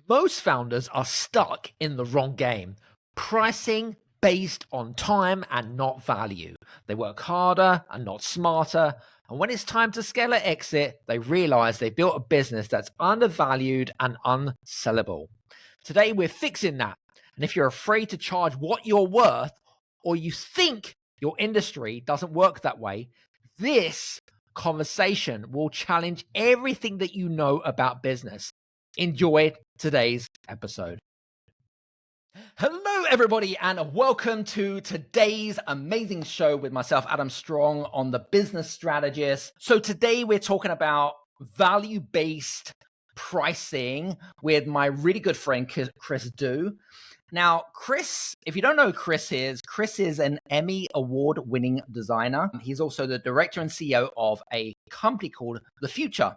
Most founders are stuck in the wrong game, pricing based on time and not value. They work harder and not smarter. And when it's time to scale or exit, they realize they built a business that's undervalued and unsellable. Today, we're fixing that. And if you're afraid to charge what you're worth, or you think your industry doesn't work that way, this conversation will challenge everything that you know about business. Enjoy today's episode. Hello, everybody, and welcome to today's amazing show with myself, Adam Strong, on the Business Strategist. So today we're talking about value-based pricing with my really good friend, Chris Du. Now, Chris, if you don't know who Chris is an Emmy award-winning designer. He's also the director and CEO of a company called The Future.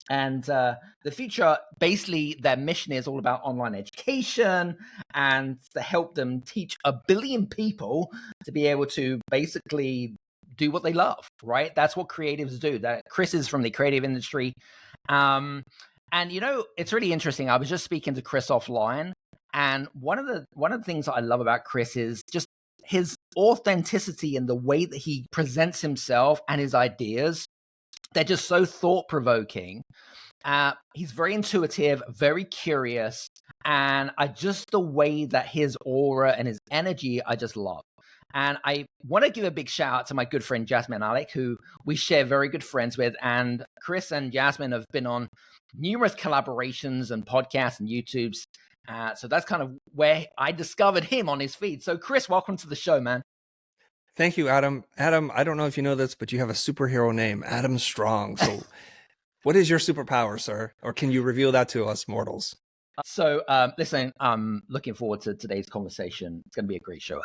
And The Future, basically, their mission is all about online education and to help them teach 1 billion people to be able to basically do what they love, right? That's what creatives do. That Chris is from the creative industry. And, you know, it's really interesting. I was just speaking to Chris offline. And one of the things that I love about Chris is just his authenticity and the way that he presents himself and his ideas. They're just so thought-provoking. He's very intuitive, very curious, and the way that his aura and his energy, I just love. And I want to give a big shout out to my good friend Jasmine Alec, who we share very good friends with. And Chris and Jasmine have been on numerous collaborations and podcasts and YouTubes. So that's kind of where I discovered him on his feed. So Chris, welcome to the show, man. Thank you, Adam. Adam, I don't know if you know this, but you have a superhero name, Adam Strong. So what is your superpower, sir? Or can you reveal that to us mortals? So listen, I'm looking forward to today's conversation. It's going to be a great show,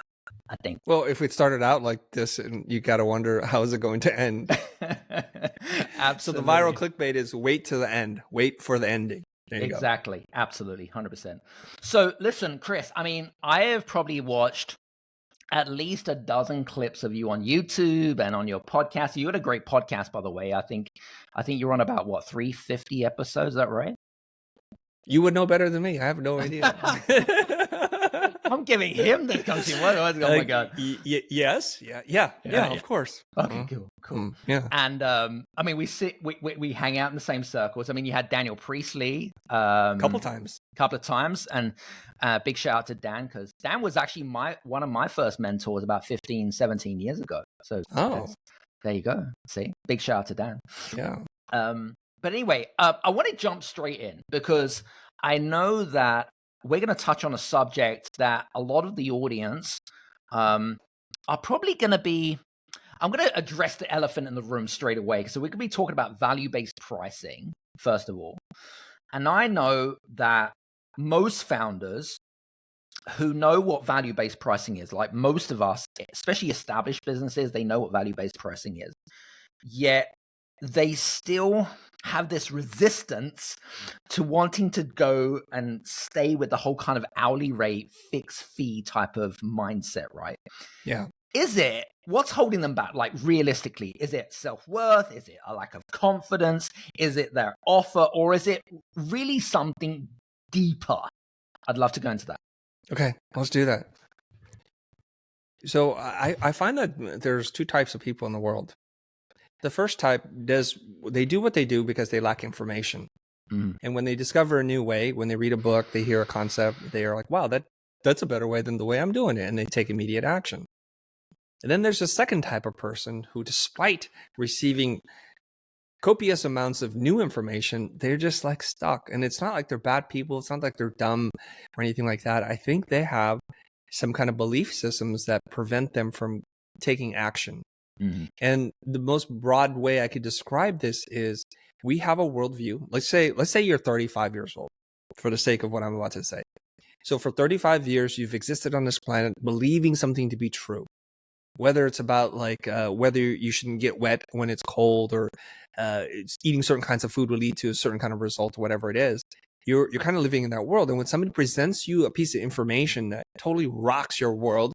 I think. Well, if it started out like this, and you got to wonder, how is it going to end? Absolutely. So the viral clickbait is wait to the end. Wait for the ending. There you exactly. Go. Absolutely. 100%. So listen, Chris, I mean, I have probably watched at least a dozen clips of you on YouTube and on your podcast. You had a great podcast, by the way. I think you're on about, what, 350 episodes, is that right? You would know better than me. I have no idea. I'm giving him the coaching. Oh my God. Yes. Yeah, of course. Okay, cool. Yeah. And I mean, we hang out in the same circles. I mean, you had Daniel Priestley a couple of times, and big shout out to Dan, because Dan was actually one of my first mentors about 15, 17 years ago. So there you go. See, big shout out to Dan. Yeah. But anyway, I want to jump straight in because I know that we're going to touch on a subject that a lot of the audience are probably going to be. I'm going to address the elephant in the room straight away. So we're going to be talking about value-based pricing, first of all. And I know that most founders who know what value-based pricing is, like most of us, especially established businesses, they know what value-based pricing is. Yet they still have this resistance to wanting to go and stay with the whole kind of hourly rate, fixed fee type of mindset, right? Yeah. What's holding them back? Like realistically, is it self-worth? Is it a lack of confidence? Is it their offer? Or is it really something deeper? I'd love to go into that. Okay, let's do that. So I find that there's two types of people in the world. The first type they do what they do because they lack information. And when they discover a new way, when they read a book, they hear a concept, they are like, wow, that's a better way than the way I'm doing it. And they take immediate action. And then there's a second type of person who, despite receiving copious amounts of new information, they're just like stuck. And it's not like they're bad people. It's not like they're dumb or anything like that. I think they have some kind of belief systems that prevent them from taking action. And the most broad way I could describe this is we have a worldview. Let's say you're 35 years old, for the sake of what I'm about to say. So for 35 years, you've existed on this planet believing something to be true, whether it's about like whether you shouldn't get wet when it's cold, or eating certain kinds of food will lead to a certain kind of result, or whatever it is. You're kind of living in that world. And when somebody presents you a piece of information that totally rocks your world,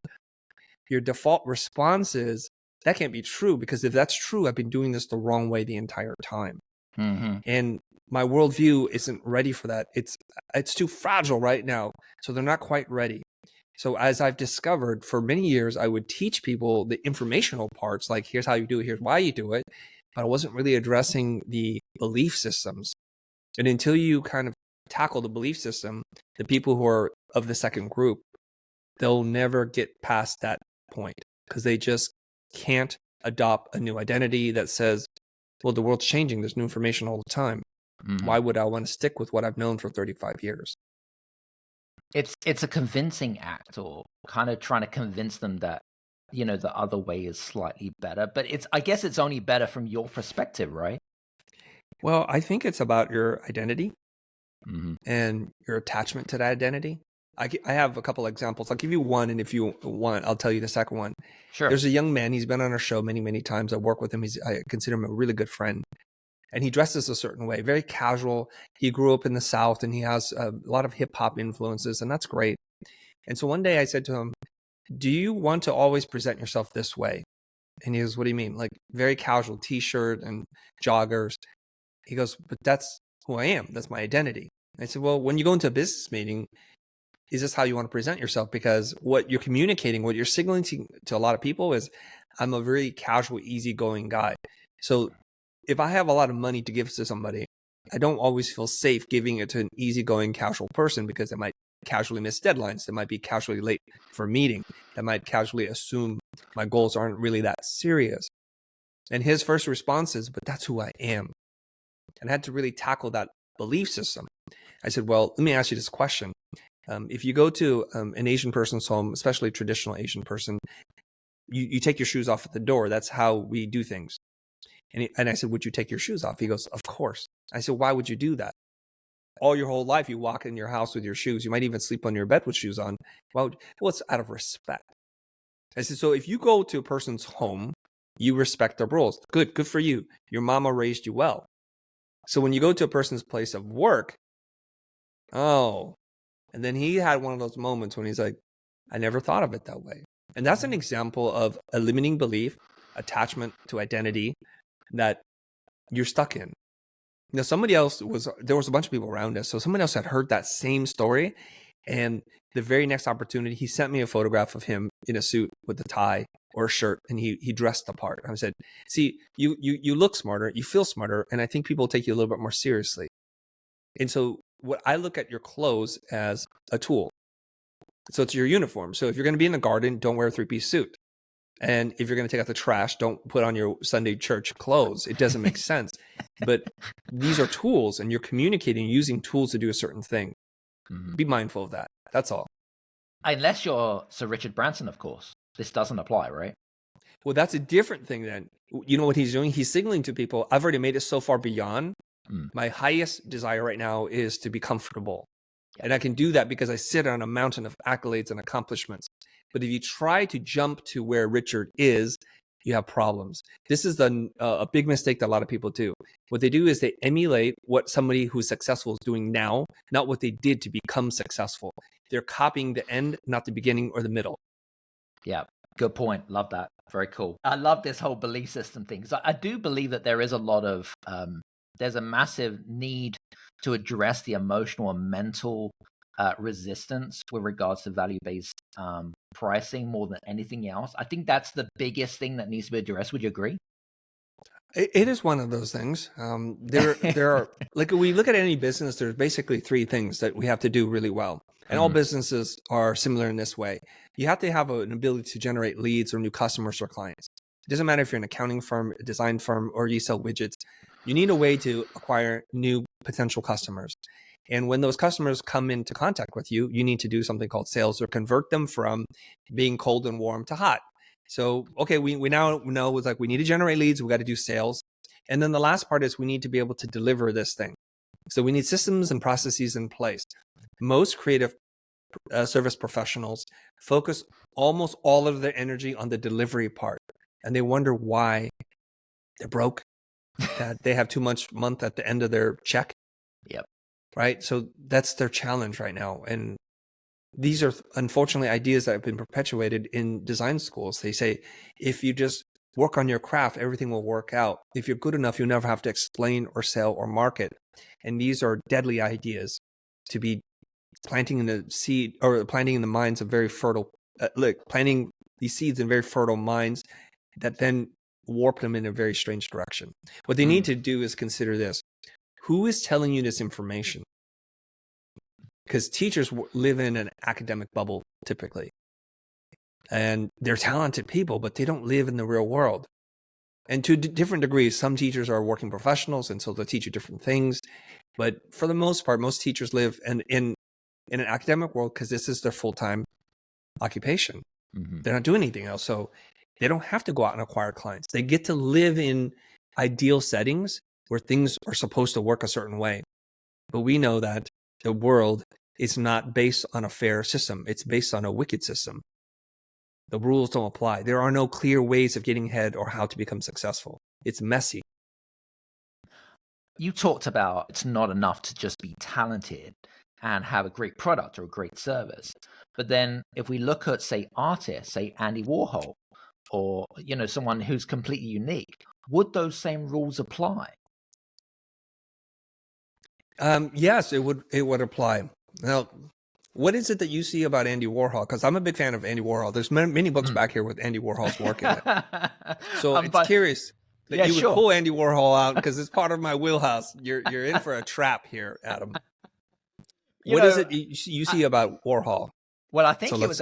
your default response is, that can't be true, because if that's true, I've been doing this the wrong way the entire time. And my worldview isn't ready for that. It's too fragile right now. So they're not quite ready. So as I've discovered, for many years, I would teach people the informational parts, like here's how you do it, here's why you do it. But I wasn't really addressing the belief systems. And until you kind of tackle the belief system, the people who are of the second group, they'll never get past that point because they just can't adopt a new identity that says, well, the world's changing. There's new information all the time. Why would I want to stick with what I've known for 35 years? It's a convincing act, or kind of trying to convince them that, the other way is slightly better. But I guess it's only better from your perspective, right? Well, I think it's about your identity Mm-hmm. and your attachment to that identity. I have a couple examples. I'll give you one, and if you want, I'll tell you the second one. Sure. There's a young man. He's been on our show many, many times. I work with him. I consider him a really good friend. And he dresses a certain way, very casual. He grew up in the South, and he has a lot of hip hop influences, and that's great. And so one day I said to him, do you want to always present yourself this way? And he goes, what do you mean? Like very casual t-shirt and joggers. He goes, but that's who I am. That's my identity. I said, well, when you go into a business meeting, is this how you want to present yourself? Because what you're communicating, what you're signaling to a lot of people is, I'm a very casual, easygoing guy. So if I have a lot of money to give to somebody, I don't always feel safe giving it to an easygoing, casual person because they might casually miss deadlines. They might be casually late for a meeting. They might casually assume my goals aren't really that serious. And his first response is, but that's who I am. And I had to really tackle that belief system. I said, well, let me ask you this question. If you go to an Asian person's home, especially a traditional Asian person, you take your shoes off at the door. That's how we do things. And I said, would you take your shoes off? He goes, of course. I said, why would you do that? All your whole life, you walk in your house with your shoes. You might even sleep on your bed with shoes on. Well, it's out of respect. I said, so if you go to a person's home, you respect their rules. Good for you. Your mama raised you well. So when you go to a person's place of work, and then he had one of those moments when he's like, I never thought of it that way. And that's an example of a limiting belief, attachment to identity that you're stuck in. Now, there was a bunch of people around us. So someone else had heard that same story. And the very next opportunity, he sent me a photograph of him in a suit with a tie or a shirt, and he dressed the part. I said, see, you look smarter, you feel smarter, and I think people take you a little bit more seriously. And so what I look at your clothes as a tool. So it's your uniform. So if you're going to be in the garden, don't wear a 3-piece suit. And if you're going to take out the trash, don't put on your Sunday church clothes. It doesn't make sense. But these are tools, and you're communicating using tools to do a certain thing. Mm-hmm. Be mindful of that. That's all. Unless you're Sir Richard Branson, of course. This doesn't apply, right? Well, that's a different thing then. You know what he's doing? He's signaling to people, I've already made it so far beyond. My highest desire right now is to be comfortable. Yep. And I can do that because I sit on a mountain of accolades and accomplishments. But if you try to jump to where Richard is, you have problems. This is a big mistake that a lot of people do. What they do is they emulate what somebody who's successful is doing now, not what they did to become successful. They're copying the end, not the beginning or the middle. Yeah, good point. Love that. Very cool. I love this whole belief system thing. So I do believe that there is a lot of, there's a massive need to address the emotional and mental resistance with regards to value-based pricing more than anything else. I think that's the biggest thing that needs to be addressed. Would you agree? It is one of those things. There are, like, we look at any business, there's basically 3 things that we have to do really well. And all businesses are similar in this way. You have to have an ability to generate leads or new customers or clients. It doesn't matter if you're an accounting firm, a design firm, or you sell widgets. You need a way to acquire new potential customers. And when those customers come into contact with you, you need to do something called sales or convert them from being cold and warm to hot. So, okay, we now know it's like we need to generate leads. We got to do sales. And then the last part is we need to be able to deliver this thing. So we need systems and processes in place. Most creative service professionals focus almost all of their energy on the delivery part. And they wonder why they're broke, that they have too much month at the end of their check. Yep. Right? So that's their challenge right now. And these are unfortunately ideas that have been perpetuated in design schools. They say, if you just work on your craft, everything will work out. If you're good enough, you'll never have to explain or sell or market. And these are deadly ideas to be planting in the seed or planting in the minds of very fertile, planting these seeds in very fertile minds that then warp them in a very strange direction. What they need to do is consider this. Who is telling you this information? Because teachers live in an academic bubble typically. And they're talented people, but they don't live in the real world. And to different degrees, some teachers are working professionals, and so they'll teach you different things. But for the most part, most teachers live in an academic world because this is their full-time occupation. They're not doing anything else. So they don't have to go out and acquire clients. They get to live in ideal settings where things are supposed to work a certain way. But we know that the world is not based on a fair system. It's based on a wicked system. The rules don't apply. There are no clear ways of getting ahead or how to become successful. It's messy. You talked about it's not enough to just be talented and have a great product or a great service. But then if we look at, say, artists, say Andy Warhol, or, you know, someone who's completely unique, would those same rules apply? Yes, it would apply. Now, what is it that you see about Andy Warhol? Because I'm a big fan of Andy Warhol. There's many books back here with Andy Warhol's work in it. So it's curious that you would pull Andy Warhol out because it's part of my wheelhouse. You're in for a trap here, Adam. What is it you see about Warhol? Well, I think it was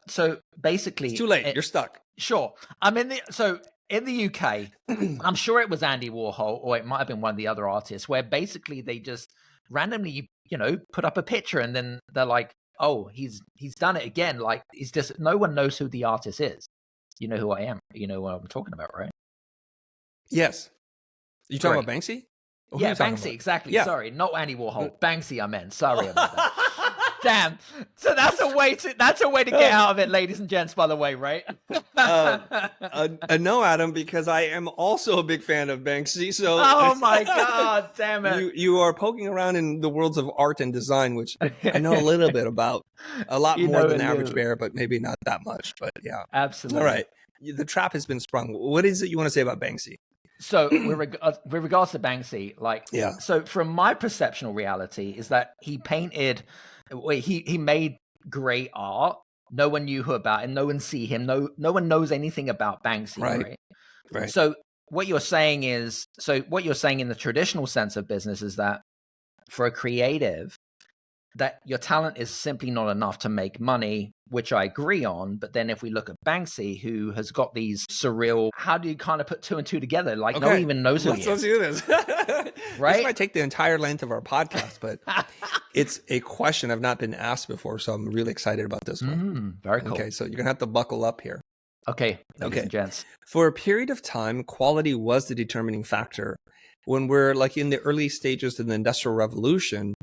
so basically it's too late. You're stuck. Sure. In the UK, I'm sure it was Andy Warhol, or it might have been one of the other artists, where basically they just randomly, you know, put up a picture and then they're like, oh, he's done it again. Like, it's just, no one knows who the artist is. You know who I am. You know what I'm talking about, right? Yes. You talking about Banksy? Yeah, Banksy, exactly. Yeah. Sorry, not Andy Warhol. Banksy, I meant. Sorry about that. Damn. So that's a way to get out of it, ladies and gents, by the way, right? No, Adam, because I am also a big fan of Banksy. So oh my God, damn it. You are poking around in the worlds of art and design, which I know a little bit about. A lot more than the average bear, but maybe not that much. But yeah. Absolutely. All right. The trap has been sprung. What is it you want to say about Banksy? So with regards to Banksy, so from my perceptual reality is that he painted, he made great art. No one knew who about him. No one see him. No one knows anything about Banksy. Right. So what you're saying in the traditional sense of business is that for a creative, that your talent is simply not enough to make money, which I agree on. But then if we look at Banksy, who has got these surreal, how do you kind of put two and two together? Like, no one even knows who he is. Let's do this. Right? This might take the entire length of our podcast, but it's a question I've not been asked before. So I'm really excited about this one. Very cool. Okay, so you're going to have to buckle up here. Okay, ladies and gents. For a period of time, quality was the determining factor. When we're like in the early stages of the Industrial Revolution,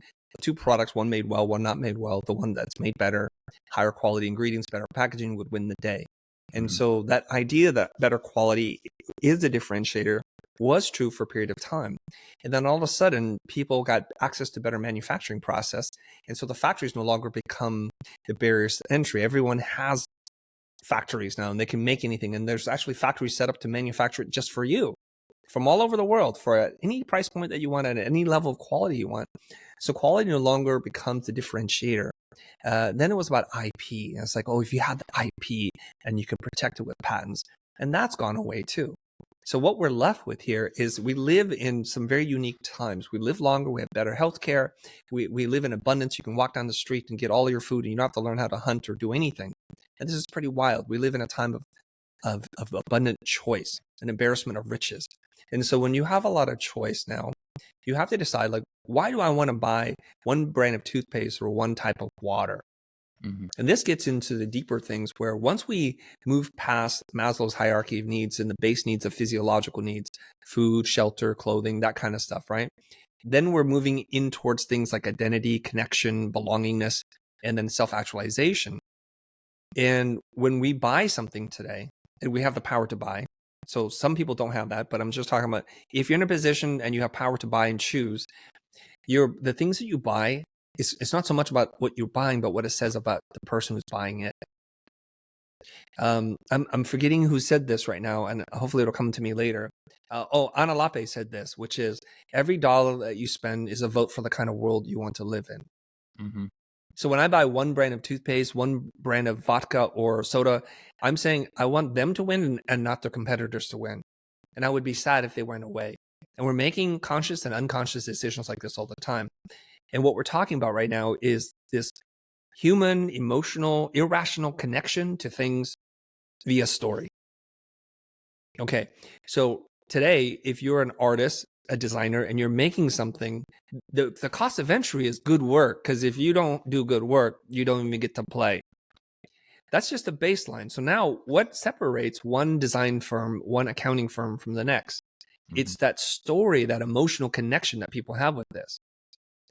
two products, one made well, one not made well. The one that's made better, higher quality ingredients, better packaging would win the day. And so that idea that better quality is a differentiator was true for a period of time. And then all of a sudden, people got access to better manufacturing process. And so the factories no longer become the barriers to entry. Everyone has factories now and they can make anything. And there's actually factories set up to manufacture it just for you from all over the world for any price point that you want at any level of quality you want. So quality no longer becomes the differentiator. Then it was about IP. And it's like, oh, if you have the IP and you can protect it with patents, and that's gone away too. So what we're left with here is we live in some very unique times. We live longer. We have better healthcare. We live in abundance. You can walk down the street and get all your food, and you don't have to learn how to hunt or do anything. And this is pretty wild. We live in a time of abundant choice, an embarrassment of riches. And so when you have a lot of choice now, you have to decide, like, why do I want to buy one brand of toothpaste or one type of water? And this gets into the deeper things where once we move past Maslow's hierarchy of needs and the base needs of physiological needs, food, shelter, clothing, that kind of stuff, right? Then we're moving in towards things like identity, connection, belongingness, and then self-actualization. And when we buy something today, and we have the power to buy, so some people don't have that, but I'm just talking about if you're in a position and you have power to buy and choose, the things that you buy, it's not so much about what you're buying, but what it says about the person who's buying it. I'm forgetting who said this right now, and hopefully it'll come to me later. Ana Lape said this, which is every dollar that you spend is a vote for the kind of world you want to live in. Mm-hmm. So when I buy one brand of toothpaste, one brand of vodka or soda, I'm saying I want them to win and not their competitors to win. And I would be sad if they went away. And we're making conscious and unconscious decisions like this all the time. And what we're talking about right now is this human, emotional, irrational connection to things via story. Okay, so today, if you're an artist, a designer, and you're making something, the cost of entry is good work, because if you don't do good work, you don't even get to play. That's just a baseline. So now what separates one design firm, one accounting firm from the next? Mm-hmm. It's that story, that emotional connection that people have with this.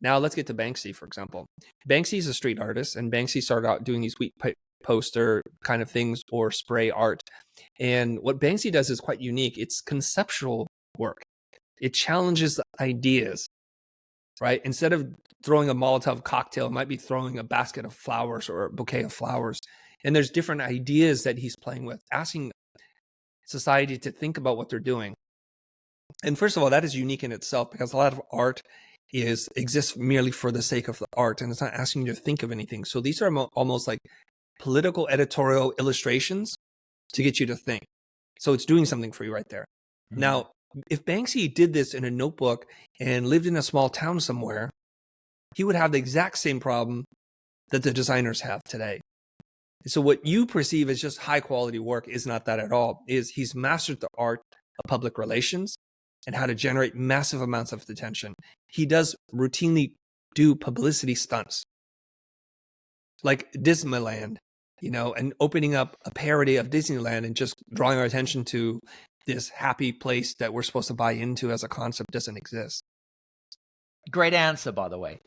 Now let's get to Banksy, for example. Banksy is a street artist, and Banksy started out doing these wheat poster kind of things or spray art. And what Banksy does is quite unique. It's conceptual work. It challenges ideas, right? Instead of throwing a Molotov cocktail, it might be throwing a basket of flowers or a bouquet of flowers. And there's different ideas that he's playing with, asking society to think about what they're doing. And first of all, that is unique in itself, because a lot of art exists merely for the sake of the art, and it's not asking you to think of anything. So these are almost like political editorial illustrations to get you to think. So it's doing something for you right there. Mm-hmm. Now, if Banksy did this in a notebook and lived in a small town somewhere, he would have the exact same problem that the designers have today. So what you perceive as just high quality work is not that at all. He's mastered the art of public relations and how to generate massive amounts of attention. He does routinely do publicity stunts, like Disneyland, and opening up a parody of Disneyland and just drawing our attention to this happy place that we're supposed to buy into as a concept doesn't exist. Great answer, by the way.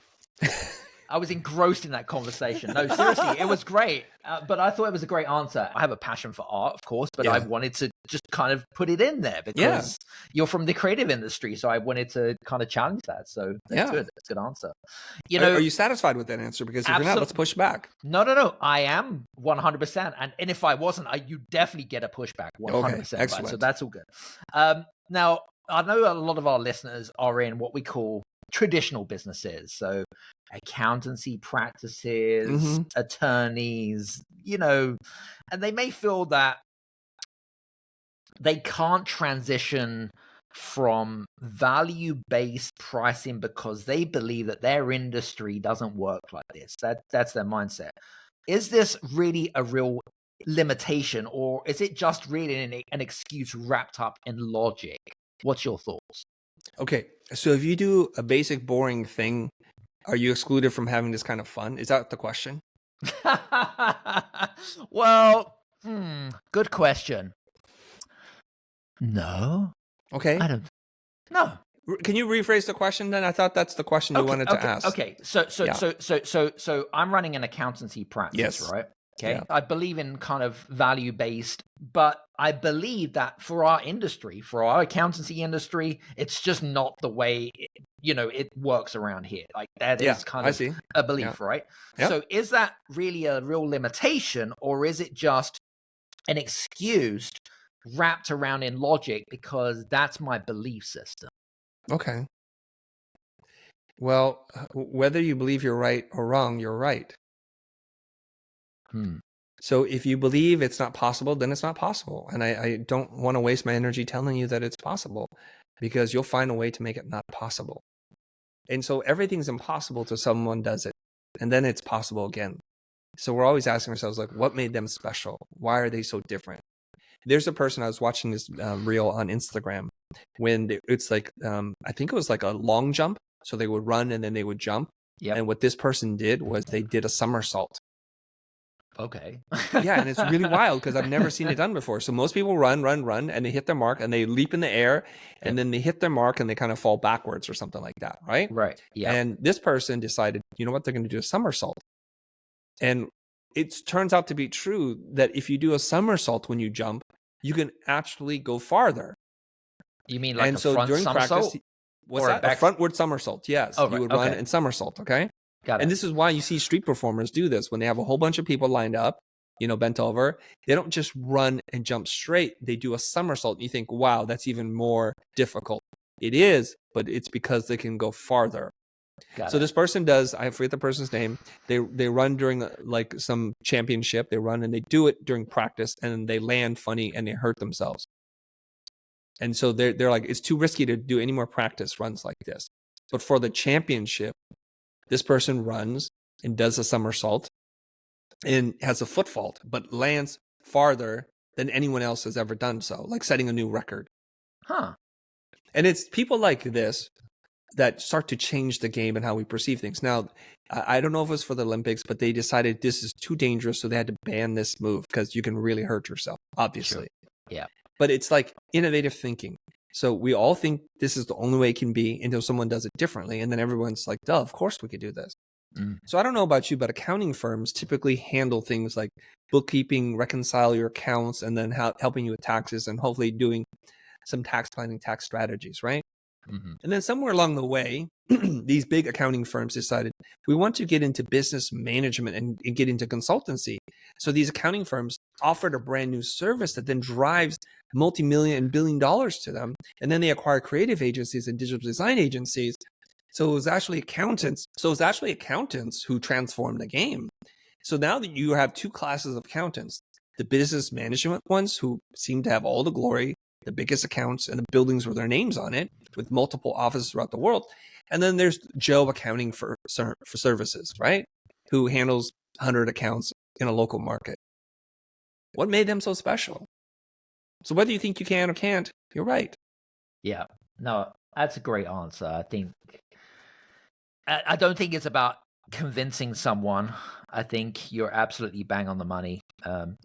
I was engrossed in that conversation. No, seriously, it was great. But I thought it was a great answer. I have a passion for art, of course, but I wanted to just kind of put it in there because you're from the creative industry. So I wanted to kind of challenge that. So that's good. That's a good answer. Are you satisfied with that answer? Because if you're not, let's push back. No. I am 100%. And if I wasn't, you definitely get a pushback 100%. Okay, excellent. Right? So that's all good. Now, I know a lot of our listeners are in what we call traditional businesses. So accountancy practices, attorneys, and they may feel that they can't transition from value-based pricing because they believe that their industry doesn't work like this. That's their mindset. Is this really a real limitation, or is it just really an excuse wrapped up in logic? What's your thoughts? Okay, so if you do a basic, boring thing, are you excluded from having this kind of fun? Is that the question? Well, good question. No. Okay. No. Can you rephrase the question then? I thought that's the question you wanted to ask. Okay. So I'm running an accountancy practice, right? Okay. Yeah. I believe in kind of value-based, but I believe that for our industry, for our accountancy industry, it's just not the way it works around here. Like that is kind of a belief, right? Yeah. So is that really a real limitation, or is it just an excuse wrapped around in logic because that's my belief system? Okay. Well, whether you believe you're right or wrong, you're right. So if you believe it's not possible, then it's not possible. And I don't want to waste my energy telling you that it's possible, because you'll find a way to make it not possible. And so everything's impossible till someone does it, and then it's possible again. So we're always asking ourselves, like, what made them special? Why are they so different? There's a person, I was watching this reel on Instagram when it's like, I think it was like a long jump. So they would run and then they would jump. Yep. And what this person did was they did a somersault. Okay. Yeah, and it's really wild because I've never seen it done before. So most people run, and they hit their mark and they leap in the air, and then they hit their mark and they kind of fall backwards or something like that, right? Right. Yeah. And this person decided, you know what, they're going to do a somersault. And it turns out to be true that if you do a somersault when you jump, you can actually go farther. You mean like front somersault? What's that? A frontward somersault, yes. Oh, right. You would run and somersault, okay? Got it. And this is why you see street performers do this when they have a whole bunch of people lined up bent over, they don't just run and jump straight. They do a somersault. And you think, wow, that's even more difficult. It is, but it's because they can go farther. Got So it. this person does, I forget the person's name. They run during like some championship. They run and they do it during practice, and they land funny and they hurt themselves. And so they're like, it's too risky to do any more practice runs like this. But for the championship, this person runs and does a somersault and has a foot fault, but lands farther than anyone else has ever done so, like setting a new record. Huh. And it's people like this that start to change the game and how we perceive things. Now, I don't know if it was for the Olympics, but they decided this is too dangerous, so they had to ban this move because you can really hurt yourself, obviously. Sure. Yeah. But it's like innovative thinking. So we all think this is the only way it can be until someone does it differently. And then everyone's like, duh, of course we could do this. So I don't know about you, but accounting firms typically handle things like bookkeeping, reconcile your accounts, and then helping you with taxes and hopefully doing some tax planning, tax strategies, right? Mm-hmm. And then somewhere along the way, these big accounting firms decided we want to get into business management and get into consultancy. So these accounting firms offered a brand new service that then drives multi-million and billion dollars to them. And then they acquire creative agencies and digital design agencies. So it was actually accountants. Who transformed the game. So now that you have two classes of accountants, the business management ones who seem to have all the glory, the biggest accounts and the buildings with their names on it, with multiple offices throughout the world. And then there's Joe accounting for services, right? Who handles 100 accounts in a local market. What made them so special? So whether you think you can or can't, you're right. Yeah. No, that's a great answer. I don't think it's about convincing someone. I think you're absolutely bang on the money.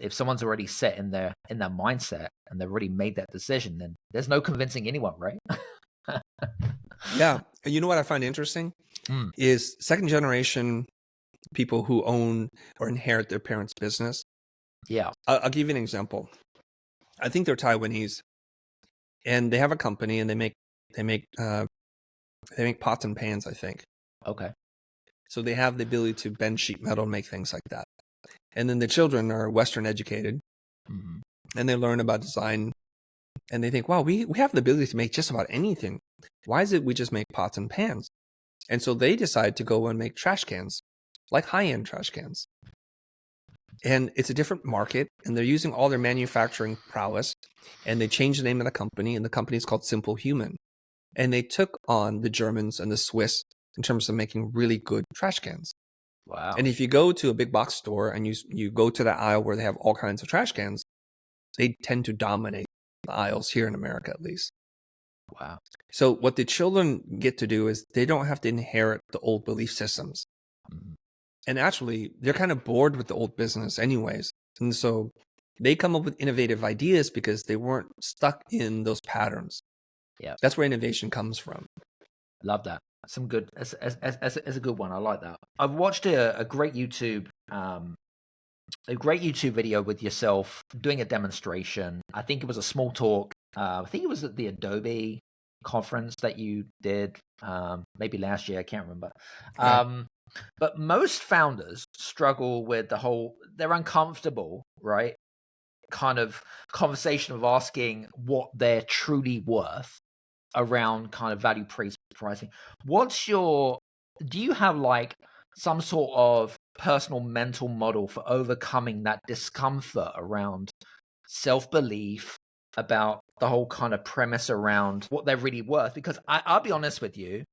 If someone's already set in their mindset and they've already made that decision, then there's no convincing anyone, right? Yeah. And you know what I find interesting is second generation people who own or inherit their parents' business. Yeah. I'll give you an example. I think they're Taiwanese, and they have a company, and they make pots and pans, I think. Okay. So they have the ability to bend sheet metal and make things like that. And then the children are Western educated, and they learn about design, and they think, wow, we have the ability to make just about anything. Why is it we just make pots and pans? And so they decide to go and make trash cans, like high-end trash cans. And it's a different market, and they're using all their manufacturing prowess, and they changed the name of the company, and the company is called Simple Human. And they took on the Germans and the Swiss in terms of making really good trash cans. Wow. And if you go to a big box store and you go to that aisle where they have all kinds of trash cans, they tend to dominate the aisles here in America, at least. Wow. So what the children get to do is they don't have to inherit the old belief systems. And actually, they're kind of bored with the old business anyways. And so they come up with innovative ideas because they weren't stuck in those patterns. Yeah. That's where innovation comes from. Love that. Some good, as a good one. I like that. I've watched a great YouTube video with yourself doing a demonstration. I think it was a small talk. I think it was at the Adobe conference that you did, maybe last year. I can't remember. But most founders struggle with they're uncomfortable, right? Kind of conversation of asking what they're truly worth around kind of value pricing. Do you have like some sort of personal mental model for overcoming that discomfort around self-belief about the whole kind of premise around what they're really worth? Because I'll be honest with you,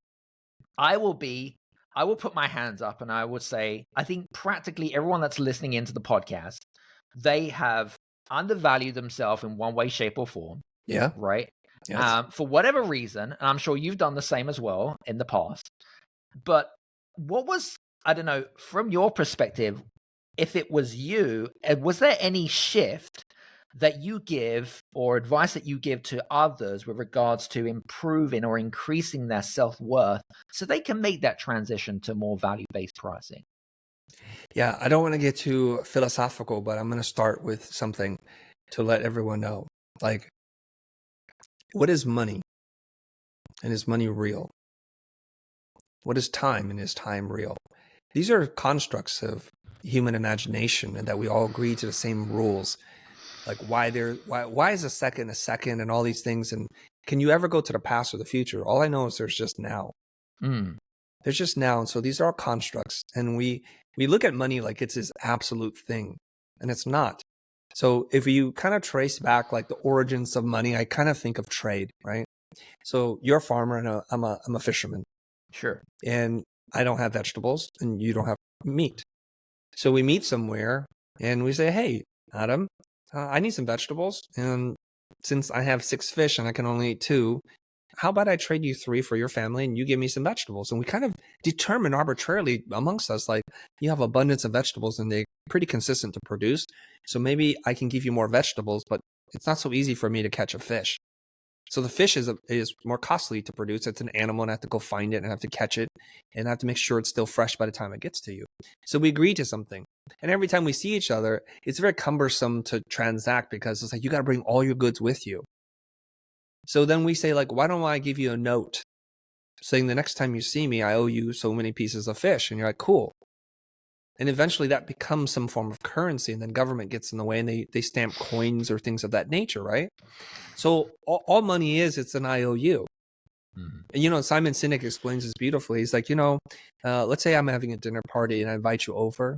I will put my hands up and I would say, I think practically everyone that's listening into the podcast, they have undervalued themselves in one way, shape, or form. Yeah. Right. Yes. For whatever reason, and I'm sure you've done the same as well in the past. But I don't know, from your perspective, if it was you, was there any shift that you give or advice that you give to others with regards to improving or increasing their self-worth so they can make that transition to more value-based pricing? Yeah, I don't want to get too philosophical, but I'm going to start with something to let everyone know. Like, what is money? And is money real? What is time? And is time real? These are constructs of human imagination and that we all agree to the same rules. Like why is a second and all these things. And can you ever go to the past or the future? All I know is there's just now. There's just now. And so these are all constructs. And we look at money like it's this absolute thing, and it's not. So if you kind of trace back like the origins of money, I kind of think of trade, right? So you're a farmer and I'm a fisherman. Sure. And I don't have vegetables and you don't have meat. So we meet somewhere and we say, hey, Adam, I need some vegetables. And since I have 6 fish and I can only eat 2, how about I trade you 3 for your family and you give me some vegetables? And we kind of determine arbitrarily amongst us, like, you have abundance of vegetables and they're pretty consistent to produce. So maybe I can give you more vegetables, but it's not so easy for me to catch a fish. So the fish is more costly to produce. It's an animal and I have to go find it and I have to catch it and I have to make sure it's still fresh by the time it gets to you. So we agree to something. And every time we see each other, it's very cumbersome to transact because it's like, you got to bring all your goods with you. So then we say, like, why don't I give you a note saying the next time you see me, I owe you so many pieces of fish. And you're like, cool. And eventually that becomes some form of currency, and then government gets in the way and they stamp coins or things of that nature, right? So all money it's an IOU. And, Simon Sinek explains this beautifully. He's like, let's say I'm having a dinner party and I invite you over.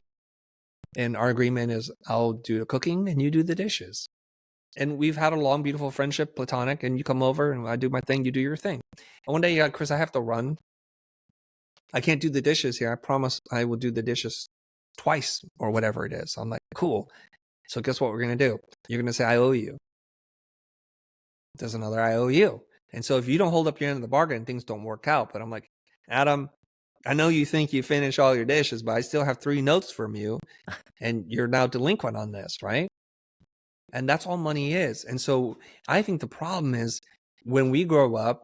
And our agreement is I'll do the cooking and you do the dishes. And we've had a long, beautiful friendship, platonic, and you come over and I do my thing, you do your thing. And one day you're like, Chris, I have to run. I can't do the dishes here. I promise I will do the dishes twice or whatever it is. I'm like, cool. So guess what we're going to do? You're going to say, I owe you. There's another I owe you. And so if you don't hold up your end of the bargain, things don't work out. But I'm like, Adam, I know you think you finish all your dishes, but I still have 3 notes from you and you're now delinquent on this, right? And that's all money is. And so I think the problem is when we grow up,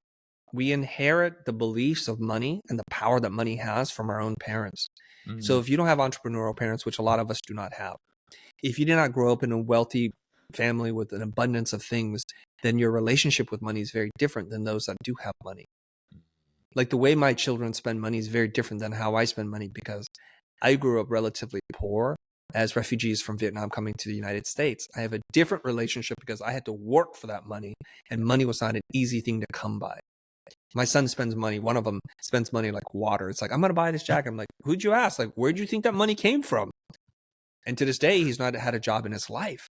we inherit the beliefs of money and the power that money has from our own parents. So if you don't have entrepreneurial parents, which a lot of us do not have, if you did not grow up in a wealthy family with an abundance of things, then your relationship with money is very different than those that do have money. Like the way my children spend money is very different than how I spend money because I grew up relatively poor as refugees from Vietnam coming to the United States. I have a different relationship because I had to work for that money and money was not an easy thing to come by. My son spends money. One of them spends money like water. It's like, I'm going to buy this jacket. I'm like, who'd you ask? Like, where'd you think that money came from? And to this day, he's not had a job in his life.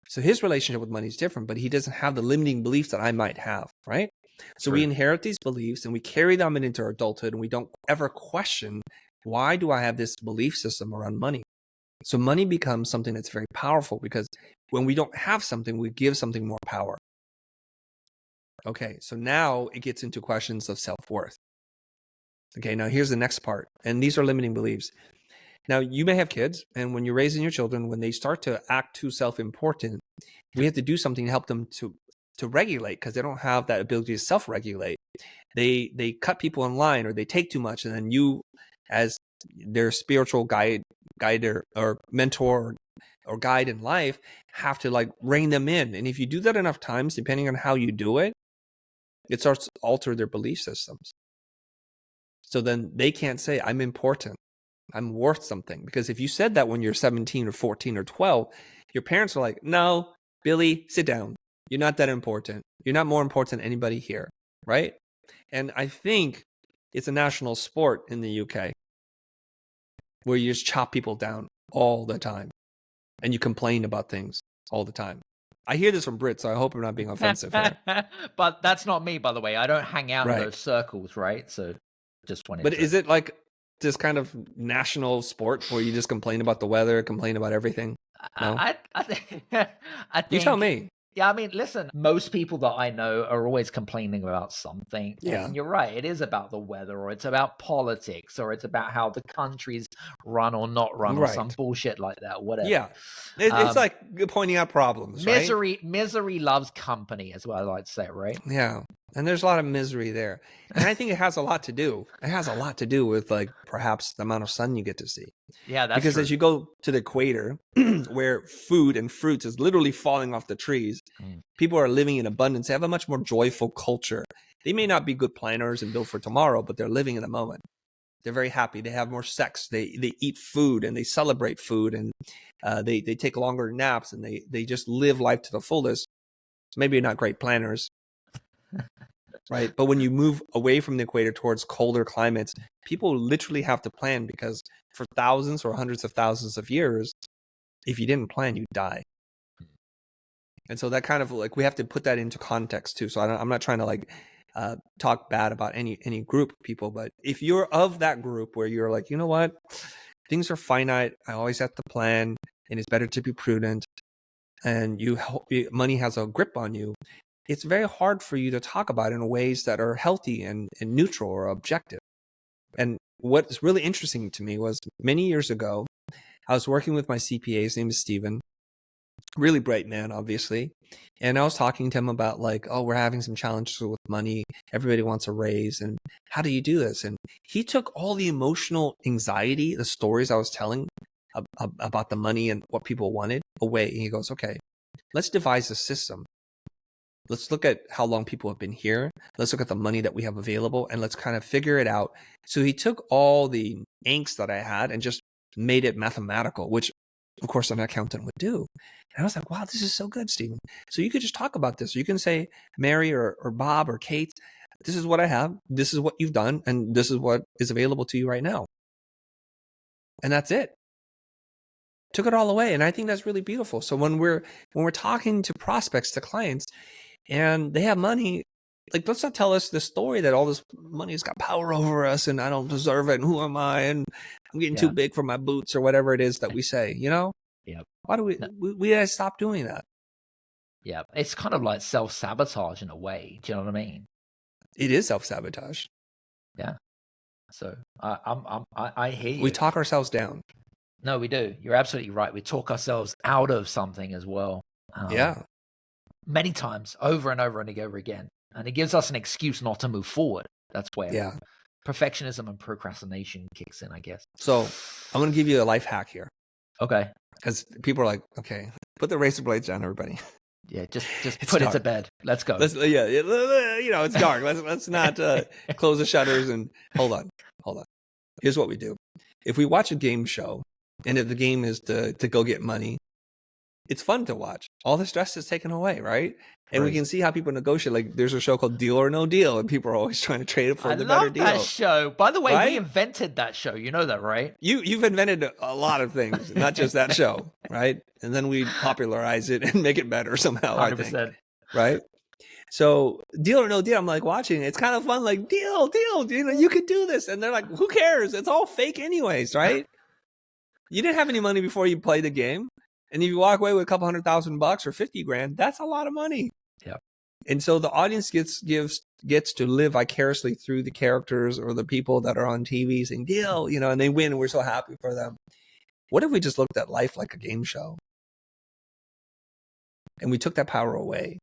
So his relationship with money is different, but he doesn't have the limiting beliefs that I might have, right? So we inherit these beliefs and we carry them into our adulthood and we don't ever question, why do I have this belief system around money? So money becomes something that's very powerful because when we don't have something, we give something more power. Okay, so now it gets into questions of self-worth. Okay, now here's the next part. And these are limiting beliefs. Now, you may have kids, and when you're raising your children, when they start to act too self-important, we have to do something to help them to regulate because they don't have that ability to self-regulate. They cut people in line or they take too much, and then you, as their spiritual guide or mentor or guide in life, have to like rein them in. And if you do that enough times, depending on how you do it, it starts to alter their belief systems. So then they can't say, I'm important. I'm worth something. Because if you said that when you're 17 or 14 or 12, your parents are like, no, Billy, sit down. You're not that important. You're not more important than anybody here, right? And I think it's a national sport in the UK where you just chop people down all the time and you complain about things all the time. I hear this from Brits, so I hope I'm not being offensive here. But that's not me, by the way. I don't hang out in Right. those circles, right? So just wanted But to... is it like this kind of national sport where you just complain about the weather, complain about everything? No? I think You tell me. Yeah, I mean, listen, most people that I know are always complaining about something. Yeah. And you're right, it is about the weather, or it's about politics, or it's about how the country's run or not run, or some Right. bullshit like that, whatever. Yeah. It's like pointing out problems, right? Misery loves company, is what I like to say, right? Yeah. And there's a lot of misery there. And I think it has a lot to do. It has a lot to do with like perhaps the amount of sun you get to see. Yeah, that's because true. As you go to the equator, where food and fruits is literally falling off the trees, people are living in abundance. They have a much more joyful culture. They may not be good planners and build for tomorrow, but they're living in the moment. They're very happy. They have more sex. They eat food and they celebrate food, and they take longer naps, and they just live life to the fullest. Maybe not great planners, right? But when you move away from the equator towards colder climates, people literally have to plan, because for thousands or hundreds of thousands of years, if you didn't plan, you die. And so that kind of like, we have to put that into context too. So I'm not trying to like talk bad about any group of people, but if you're of that group where you're like, you know what, things are finite, I always have to plan, and it's better to be prudent, and money has a grip on you, it's very hard for you to talk about it in ways that are healthy and neutral or objective. And what's really interesting to me was, many years ago, I was working with my CPA. His name is Steven. Really bright man, obviously. And I was talking to him about like, oh, we're having some challenges with money. Everybody wants a raise. And how do you do this? And he took all the emotional anxiety, the stories I was telling about the money and what people wanted, away. And he goes, okay, let's devise a system. Let's look at how long people have been here. Let's look at the money that we have available, and let's kind of figure it out. So he took all the angst that I had and just made it mathematical, which of course an accountant would do. And I was like, wow, this is so good, Stephen. So you could just talk about this. You can say, Mary or Bob or Kate, this is what I have. This is what you've done. And this is what is available to you right now. And that's it. Took it all away. And I think that's really beautiful. So when we're talking to prospects, to clients, and they have money, like, let's not tell us the story that all this money's got power over us and I don't deserve it and who am I and I'm getting too big for my boots or whatever it is that we say, you know? Yeah. Why do we gotta stop doing that? Yeah. It's kind of like self-sabotage in a way. Do you know what I mean? It is self-sabotage. Yeah. So I hear you. We talk ourselves down. No, we do. You're absolutely right. We talk ourselves out of something as well. Yeah. Many times, over and over and over again. And it gives us an excuse not to move forward. That's where perfectionism and procrastination kicks in, I guess. So I'm going to give you a life hack here. Okay. Because people are like, okay, put the razor blades down, everybody. Yeah, just put it to bed. Let's go. You know, it's dark. Let's not close the shutters and hold on. Here's what we do. If we watch a game show, and if the game is to go get money, it's fun to watch. All the stress is taken away, right? And we can see how people negotiate. Like, there's a show called Deal or No Deal, and people are always trying to trade it for the better deal. I love that show. By the way, right? we invented that show. You know that, right? You've invented a lot of things, not just that show, right? And then we popularize it and make it better somehow, 100%. I think. Right? So Deal or No Deal, I'm like watching. It's kind of fun, like deal, you know, you could do this. And they're like, who cares? It's all fake anyways, right? You didn't have any money before you played the game. And if you walk away with a couple $100,000 or 50 grand, that's a lot of money. Yeah. And so the audience gets to live vicariously through the characters or the people that are on TV saying deal, you know, and they win and we're so happy for them. What if we just looked at life like a game show? And we took that power away.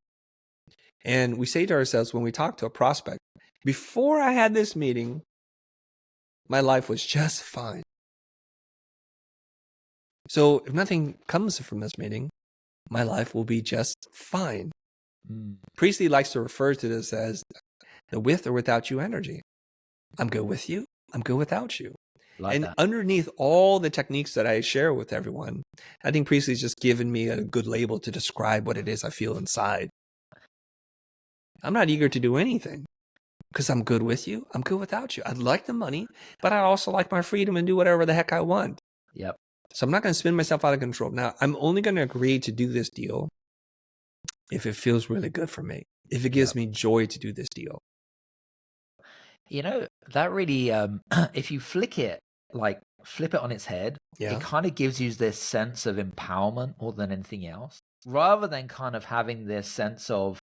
And we say to ourselves when we talk to a prospect, before I had this meeting, my life was just fine. So if nothing comes from this meeting, my life will be just fine. Priestley likes to refer to this as the with or without you energy. I'm good with you. I'm good without you. And underneath all the techniques that I share with everyone, I think Priestley's just given me a good label to describe what it is I feel inside. I'm not eager to do anything because I'm good with you. I'm good without you. I'd like the money, but I also like my freedom and do whatever the heck I want. Yep. So I'm not going to spin myself out of control. Now, I'm only going to agree to do this deal if it feels really good for me, if it gives me joy to do this deal. You know, that really, if you flip it on its head, it kind of gives you this sense of empowerment more than anything else, rather than kind of having this sense of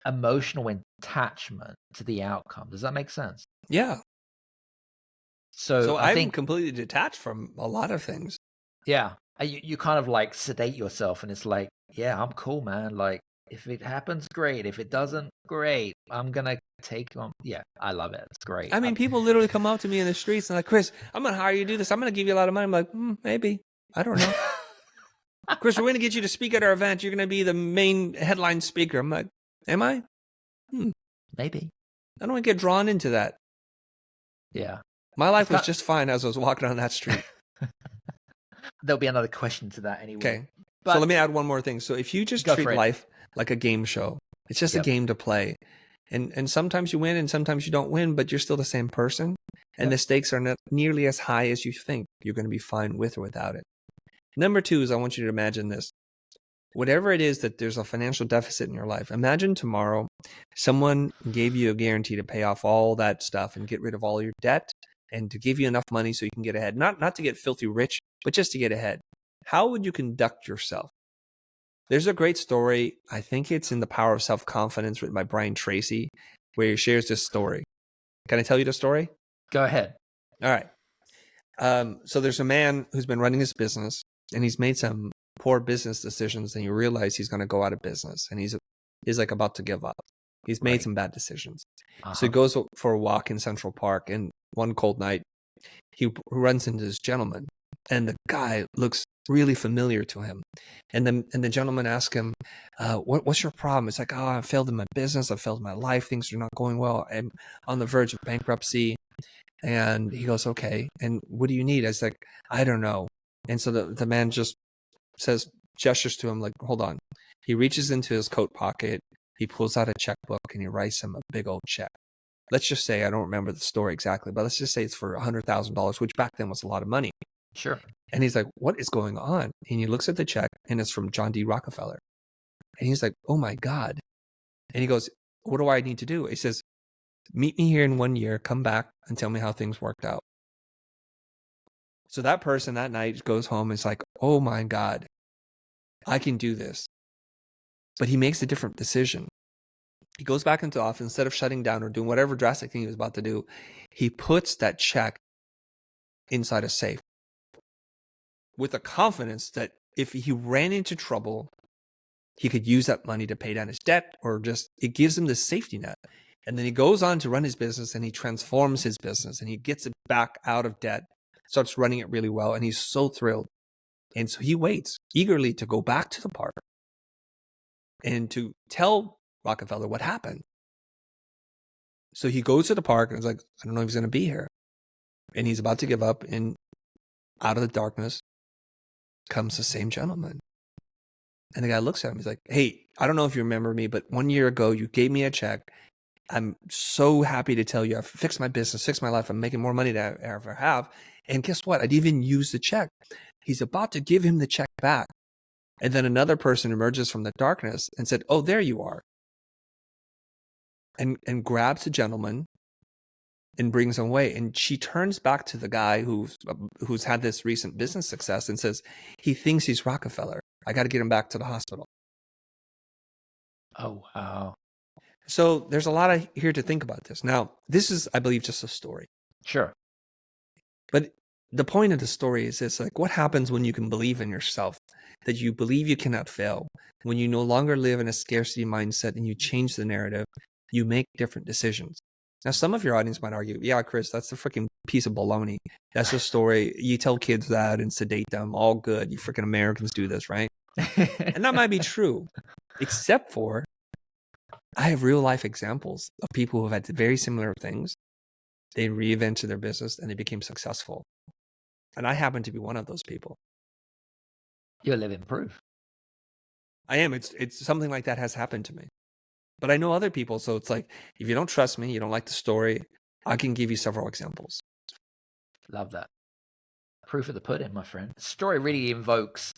emotional attachment to the outcome. Does that make sense? Yeah. So I'm completely detached from a lot of things. Yeah. You kind of like sedate yourself and it's like, yeah, I'm cool, man. Like, if it happens, great. If it doesn't, great. I'm going to take on. Yeah, I love it. It's great. I mean, people literally come up to me in the streets and like, Chris, I'm going to hire you to do this. I'm going to give you a lot of money. I'm like, maybe. I don't know. Chris, we're going to get you to speak at our event. You're going to be the main headline speaker. I'm like, am I? Maybe. I don't want to get drawn into that. Yeah. My life was just fine as I was walking on that street. There'll be another question to that anyway. Okay. But So let me add one more thing. So if you just treat life like a game show, it's just a game to play. And sometimes you win and sometimes you don't win, but you're still the same person. And the stakes are not nearly as high as you think. You're going to be fine with or without it. Number two is I want you to imagine this. Whatever it is that there's a financial deficit in your life, imagine tomorrow someone gave you a guarantee to pay off all that stuff and get rid of all your debt and to give you enough money so you can get ahead. Not to get filthy rich, but just to get ahead. How would you conduct yourself? There's a great story. I think it's in The Power of Self-Confidence written by Brian Tracy, where he shares this story. Can I tell you the story? Go ahead. All right. So there's a man who's been running his business and he's made some poor business decisions and you realize he's going to go out of business and he's like about to give up. He's made some bad decisions. So he goes for a walk in Central Park and one cold night, he runs into this gentleman and the guy looks really familiar to him. And the gentleman asks him, what's your problem? It's like, oh, I failed in my business. I failed in my life. Things are not going well. I'm on the verge of bankruptcy. And he goes, okay. And what do you need? I was like, I don't know. And so the man just gestures to him like, hold on. He reaches into his coat pocket. He pulls out a checkbook and he writes him a big old check. Let's just say, I don't remember the story exactly, but let's just say it's for $100,000, which back then was a lot of money. Sure. And he's like, what is going on? And he looks at the check and it's from John D. Rockefeller. And he's like, oh my God. And he goes, what do I need to do? He says, meet me here in 1 year, come back and tell me how things worked out. So that person that night goes home and is like, oh my God, I can do this. But he makes a different decision. He goes back into the office, instead of shutting down or doing whatever drastic thing he was about to do, he puts that check inside a safe with the confidence that if he ran into trouble, he could use that money to pay down his debt, or just, it gives him this safety net. And then he goes on to run his business and he transforms his business and he gets it back out of debt, starts running it really well. And he's so thrilled. And so he waits eagerly to go back to the park and to tell Rockefeller what happened. So he goes to the park and is like, I don't know if he's going to be here. And he's about to give up, and out of the darkness comes the same gentleman. And the guy looks at him. He's like, hey, I don't know if you remember me, but 1 year ago, you gave me a check. I'm so happy to tell you I've fixed my business, fixed my life. I'm making more money than I ever have. And guess what? I'd even use the check. He's about to give him the check back. And then another person emerges from the darkness and said, oh, there you are. And grabs the gentleman and brings him away. And she turns back to the guy who's had this recent business success and says, he thinks he's Rockefeller. I got to get him back to the hospital. Oh, wow. So there's a lot here to think about this. Now, this is, I believe, just a story. Sure. But the point of the story is this, like, what happens when you can believe in yourself, that you believe you cannot fail, when you no longer live in a scarcity mindset and you change the narrative, you make different decisions. Now, some of your audience might argue, yeah, Chris, that's a freaking piece of baloney. That's a story. You tell kids that and sedate them. All good. You freaking Americans do this, right? And that might be true, except for I have real life examples of people who have had very similar things. They reinvented their business and they became successful. And I happen to be one of those people. You're living proof. I am. It's something like that has happened to me. But I know other people, so it's like, if you don't trust me, you don't like the story, I can give you several examples. Love that. Proof of the pudding, my friend. The story really evokes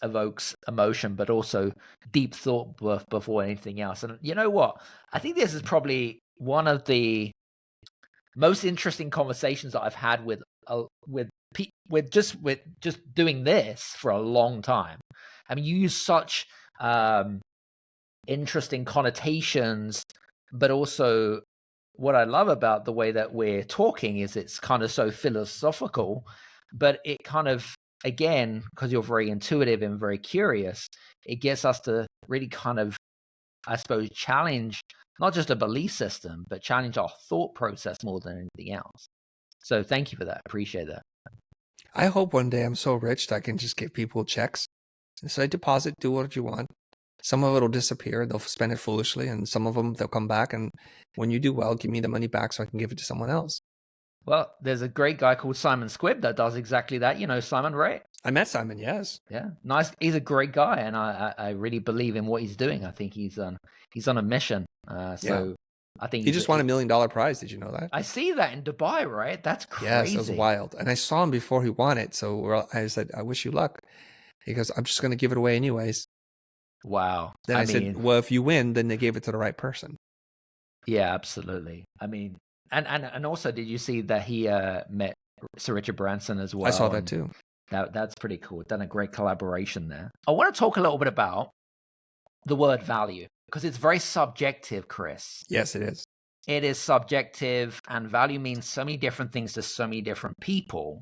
emotion, but also deep thought before anything else. And you know what? I think this is probably one of the most interesting conversations that I've had with just doing this for a long time. I mean, you use such interesting connotations, but also what I love about the way that we're talking is it's kind of so philosophical, but it kind of, again, because you're very intuitive and very curious, it gets us to really kind of, I suppose, challenge not just a belief system, but challenge our thought process more than anything else. So thank you for that. Appreciate that. I hope one day I'm so rich that I can just give people checks. So I deposit, do what you want. Some of it will disappear. They'll spend it foolishly. And some of them, they'll come back. And when you do well, give me the money back so I can give it to someone else. Well, there's a great guy called Simon Squibb that does exactly that. You know Simon, right? I met Simon, yes. Yeah, nice. He's a great guy, and I really believe in what he's doing. I think he's on a mission. Yeah. So I think He just won $1 million prize. Did you know that? I see that in Dubai, right? That's Yes, it was crazy. wild. And I saw him before he won it. So I said, I wish you luck. He goes, I'm just going to give it away anyways. Wow. Then I said, well, if you win, then they gave it to the right person. Yeah, absolutely. I mean, and also, did you see that he met Sir Richard Branson as well? I saw that too. That's pretty cool. Done a great collaboration there. I want to talk a little bit about the word value because it's very subjective, Chris. Yes, it is. It is subjective, and value means so many different things to so many different people.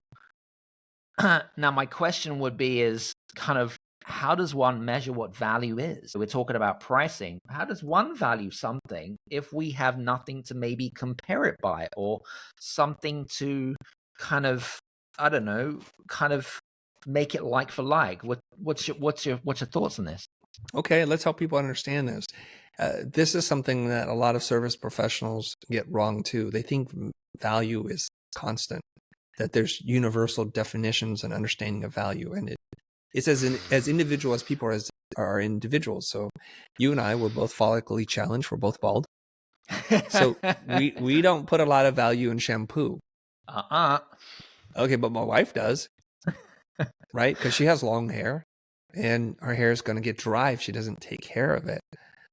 Now, my question would be is kind of how does one measure what value is? We're talking about pricing. How does one value something if we have nothing to maybe compare it by or something to kind of, I don't know, kind of make it like for like? What's your thoughts on this? Okay, let's help people understand this. This is something that a lot of service professionals get wrong too. They think value is constant, that there's universal definitions and understanding of value, and it's as individual as people are individuals. So you and I were both follically challenged. We're both bald. So we don't put a lot of value in shampoo. Okay, but my wife does, right? Because she has long hair, and her hair is going to get dry if she doesn't take care of it.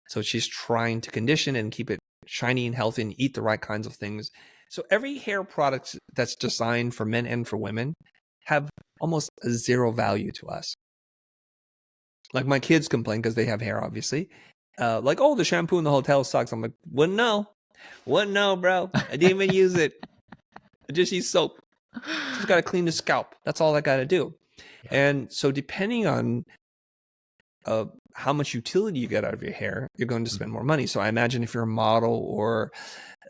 So she's trying to condition and keep it shiny and healthy and eat the right kinds of things. So every hair product that's designed for men and for women have almost zero value to us. Like my kids complain because they have hair, obviously. Like, oh, the shampoo in the hotel sucks. I'm like, wouldn't know, bro. I didn't even use it. I just use soap. Just got to clean the scalp. That's all I got to do. Yeah. And so depending on how much utility you get out of your hair, you're going to spend more money. So I imagine if you're a model or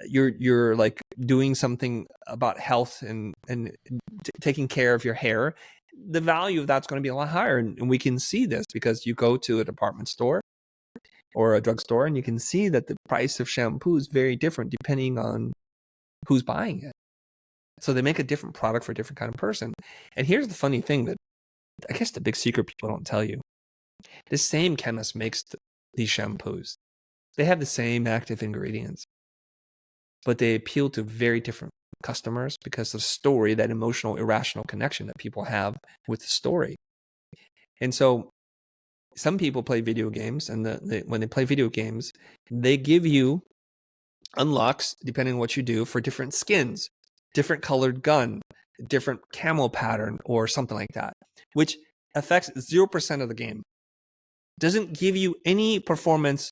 you're like doing something about health and taking care of your hair, the value of that's going to be a lot higher. And we can see this because you go to a department store or a drugstore and you can see that the price of shampoo is very different depending on who's buying it. So they make a different product for a different kind of person. And here's the funny thing that I guess the big secret people don't tell you. The same chemist makes these shampoos. They have the same active ingredients, but they appeal to very different customers because of the story, that emotional, irrational connection that people have with the story. And so some people play video games, and when they play video games, they give you unlocks, depending on what you do, for different skins, different colored gun, different camo pattern, or something like that, which affects 0% of the game. Doesn't give you any performance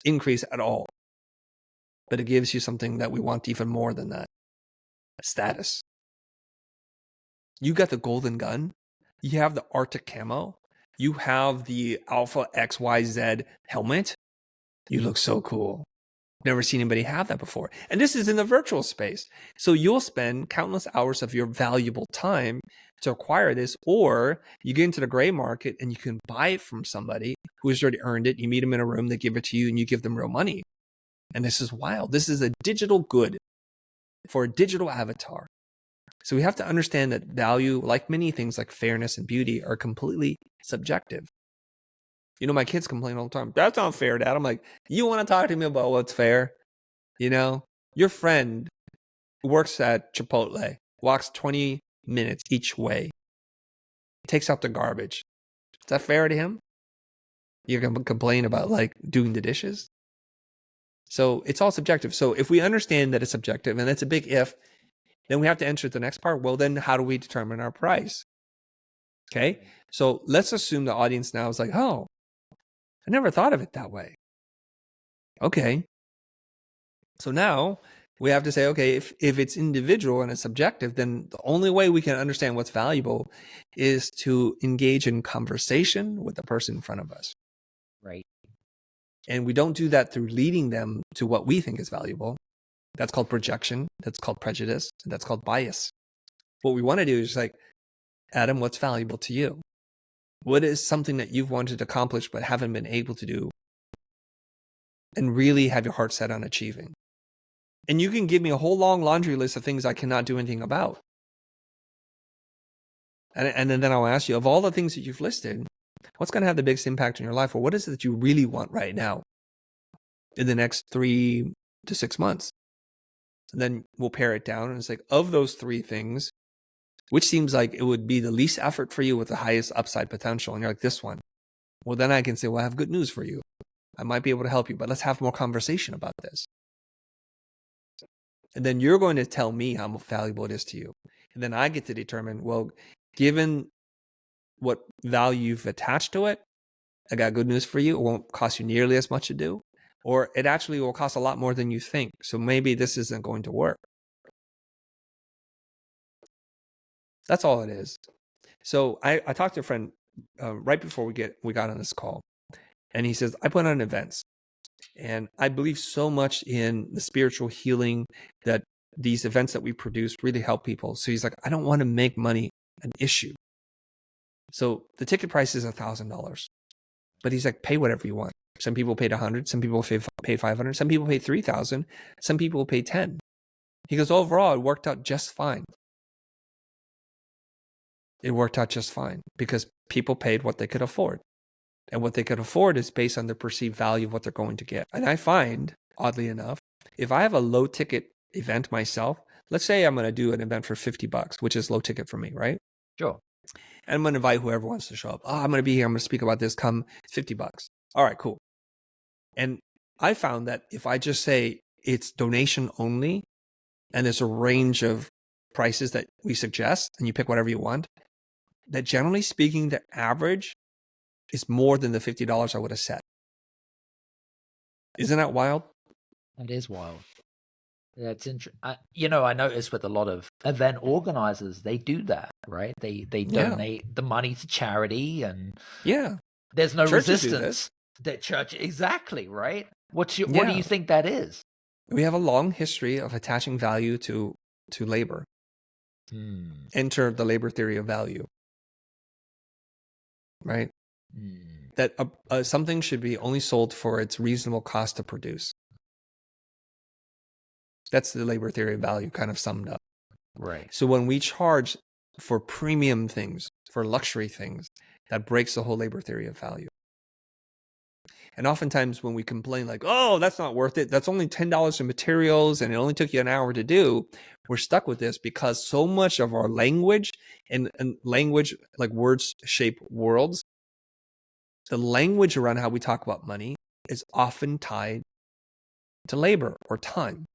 increase at all, but it gives you something that we want even more than that: status. You got the golden gun, you have the Arctic camo, you have the Alpha XYZ helmet. You look so cool. Never seen anybody have that before. And this is in the virtual space. So you'll spend countless hours of your valuable time to acquire this, or you get into the gray market and you can buy it from somebody who's already earned it. You meet them in a room, they give it to you, and you give them real money. And this is wild. This is a digital good for a digital avatar. So we have to understand that value, like many things like fairness and beauty, are completely subjective. You know, my kids complain all the time. That's not fair, Dad. I'm like, you want to talk to me about what's fair? You know, your friend who works at Chipotle, walks 20 minutes each way, takes out the garbage. Is that fair to him? You're going to complain about like doing the dishes? So it's all subjective. So if we understand that it's subjective, and it's a big if, then we have to enter the next part. Well, then how do we determine our price? Okay. So let's assume the audience now is like, oh, I never thought of it that way. Okay. So now we have to say, okay, if it's individual and it's subjective, then the only way we can understand what's valuable is to engage in conversation with the person in front of us. Right. And we don't do that through leading them to what we think is valuable. That's called projection. That's called prejudice. And that's called bias. What we want to do is like, Adam, what's valuable to you? What is something that you've wanted to accomplish but haven't been able to do and really have your heart set on achieving? And you can give me a whole long laundry list of things I cannot do anything about. And then I'll ask you, of all the things that you've listed, what's going to have the biggest impact on your life? Or what is it that you really want right now in the next 3 to 6 months? And then we'll pare it down. And it's like, of those 3 things, which seems like it would be the least effort for you with the highest upside potential? And you're like, this one. Well, then I can say, well, I have good news for you. I might be able to help you, but let's have more conversation about this. And then you're going to tell me how valuable it is to you. And then I get to determine, well, given what value you've attached to it, I got good news for you. It won't cost you nearly as much to do, or it actually will cost a lot more than you think. So maybe this isn't going to work. That's all it is. So I talked to a friend right before we got on this call, and he says, I put on events, and I believe so much in the spiritual healing that these events that we produce really help people. So he's like, I don't want to make money an issue. So the ticket price is $1,000, but he's like, pay whatever you want. Some people paid 100, some people paid 500, some people paid 3,000, some people paid 10. He goes, overall, it worked out just fine. It worked out just fine because people paid what they could afford. And what they could afford is based on the perceived value of what they're going to get. And I find, oddly enough, if I have a low ticket event myself, let's say I'm going to do an event for $50, which is low ticket for me, right? Sure. And I'm going to invite whoever wants to show up. Oh, I'm going to be here. I'm going to speak about this. Come, $50. All right, cool. And I found that if I just say it's donation only, and there's a range of prices that we suggest, and you pick whatever you want, that generally speaking, the average is more than the $50 I would have set. Isn't that wild? That is wild. That's interesting. I noticed with a lot of event organizers, they do that, right? They donate the money to charity, and there's no Churches resistance. That church, exactly, right? What do you think that is? We have a long history of attaching value to labor. Enter the labor theory of value, right? That something should be only sold for its reasonable cost to produce. That's the labor theory of value kind of summed up. Right. So when we charge for premium things, for luxury things, that breaks the whole labor theory of value. And oftentimes when we complain like, oh, that's not worth it, that's only $10 in materials and it only took you an hour to do, we're stuck with this because so much of our language and language, like words shape worlds, the language around how we talk about money is often tied to labor or time.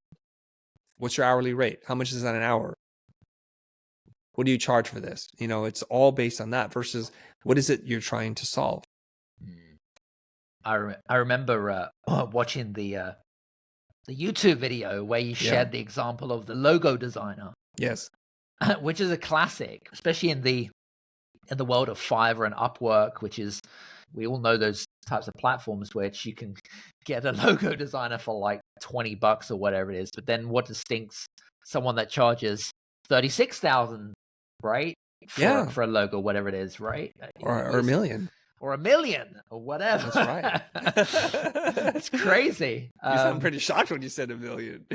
What's your hourly rate? How much is that an hour? What do you charge for this? It's all based on that versus what is it you're trying to solve? I remember watching the YouTube video where you shared the example of the logo designer. Yes. Which is a classic, especially in the world of Fiverr and Upwork, which is, we all know those types of platforms which you can get a logo designer for like $20 or whatever it is. But then what distincts someone that charges 36,000, right? For a logo, whatever it is, right? Or a million. Or a million, or whatever. That's right. It's crazy. You sound pretty shocked when you said a million.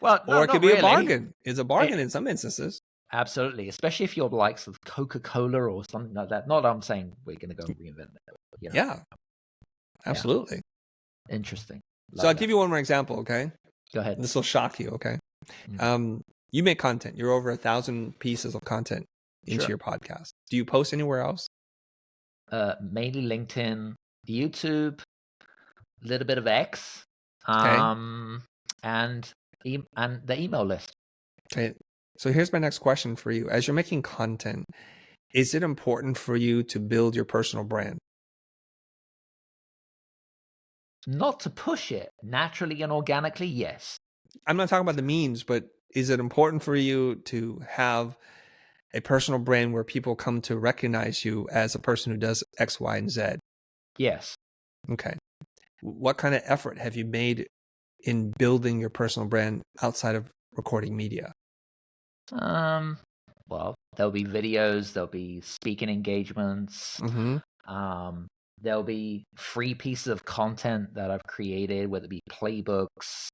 Well, no, or it could be really. a bargain. It's a bargain in some instances. Absolutely, especially if you're likes of Coca-Cola or something like that. Not that I'm saying we're going to go and reinvent that. Yeah, absolutely. Yeah. Interesting. So I'll give you one more example, okay? Go ahead. This will shock you, okay? You make content. You're over 1,000 pieces of content into your podcast. Do you post anywhere else? Mainly LinkedIn, YouTube, a little bit of X, and the email list. Okay. So here's my next question for you. As you're making content, is it important for you to build your personal brand? Not to push it naturally and organically, yes. I'm not talking about the means, but is it important for you to have a personal brand where people come to recognize you as a person who does X, Y, and Z? Yes. Okay. What kind of effort have you made in building your personal brand outside of recording media? Well, there'll be videos, there'll be speaking engagements, there'll be free pieces of content that I've created, whether it be playbooks,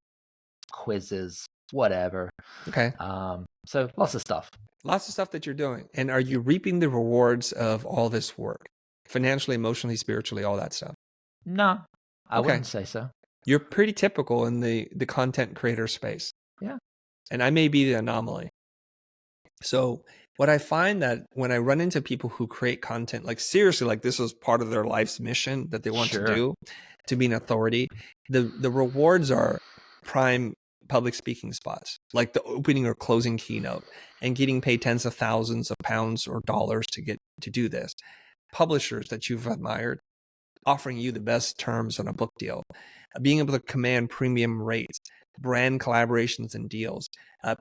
quizzes, whatever. Okay. So lots of stuff. Lots of stuff that you're doing. And are you reaping the rewards of all this work? Financially, emotionally, spiritually, all that stuff? No, I Okay. wouldn't say so. You're pretty typical in the content creator space. Yeah. And I may be the anomaly. So what I find that when I run into people who create content, like seriously, like this is part of their life's mission that they want to do, to be an authority, the rewards are prime public speaking spots, like the opening or closing keynote, and getting paid tens of thousands of pounds or dollars to do this. Publishers that you've admired offering you the best terms on a book deal, being able to command premium rates, brand collaborations and deals,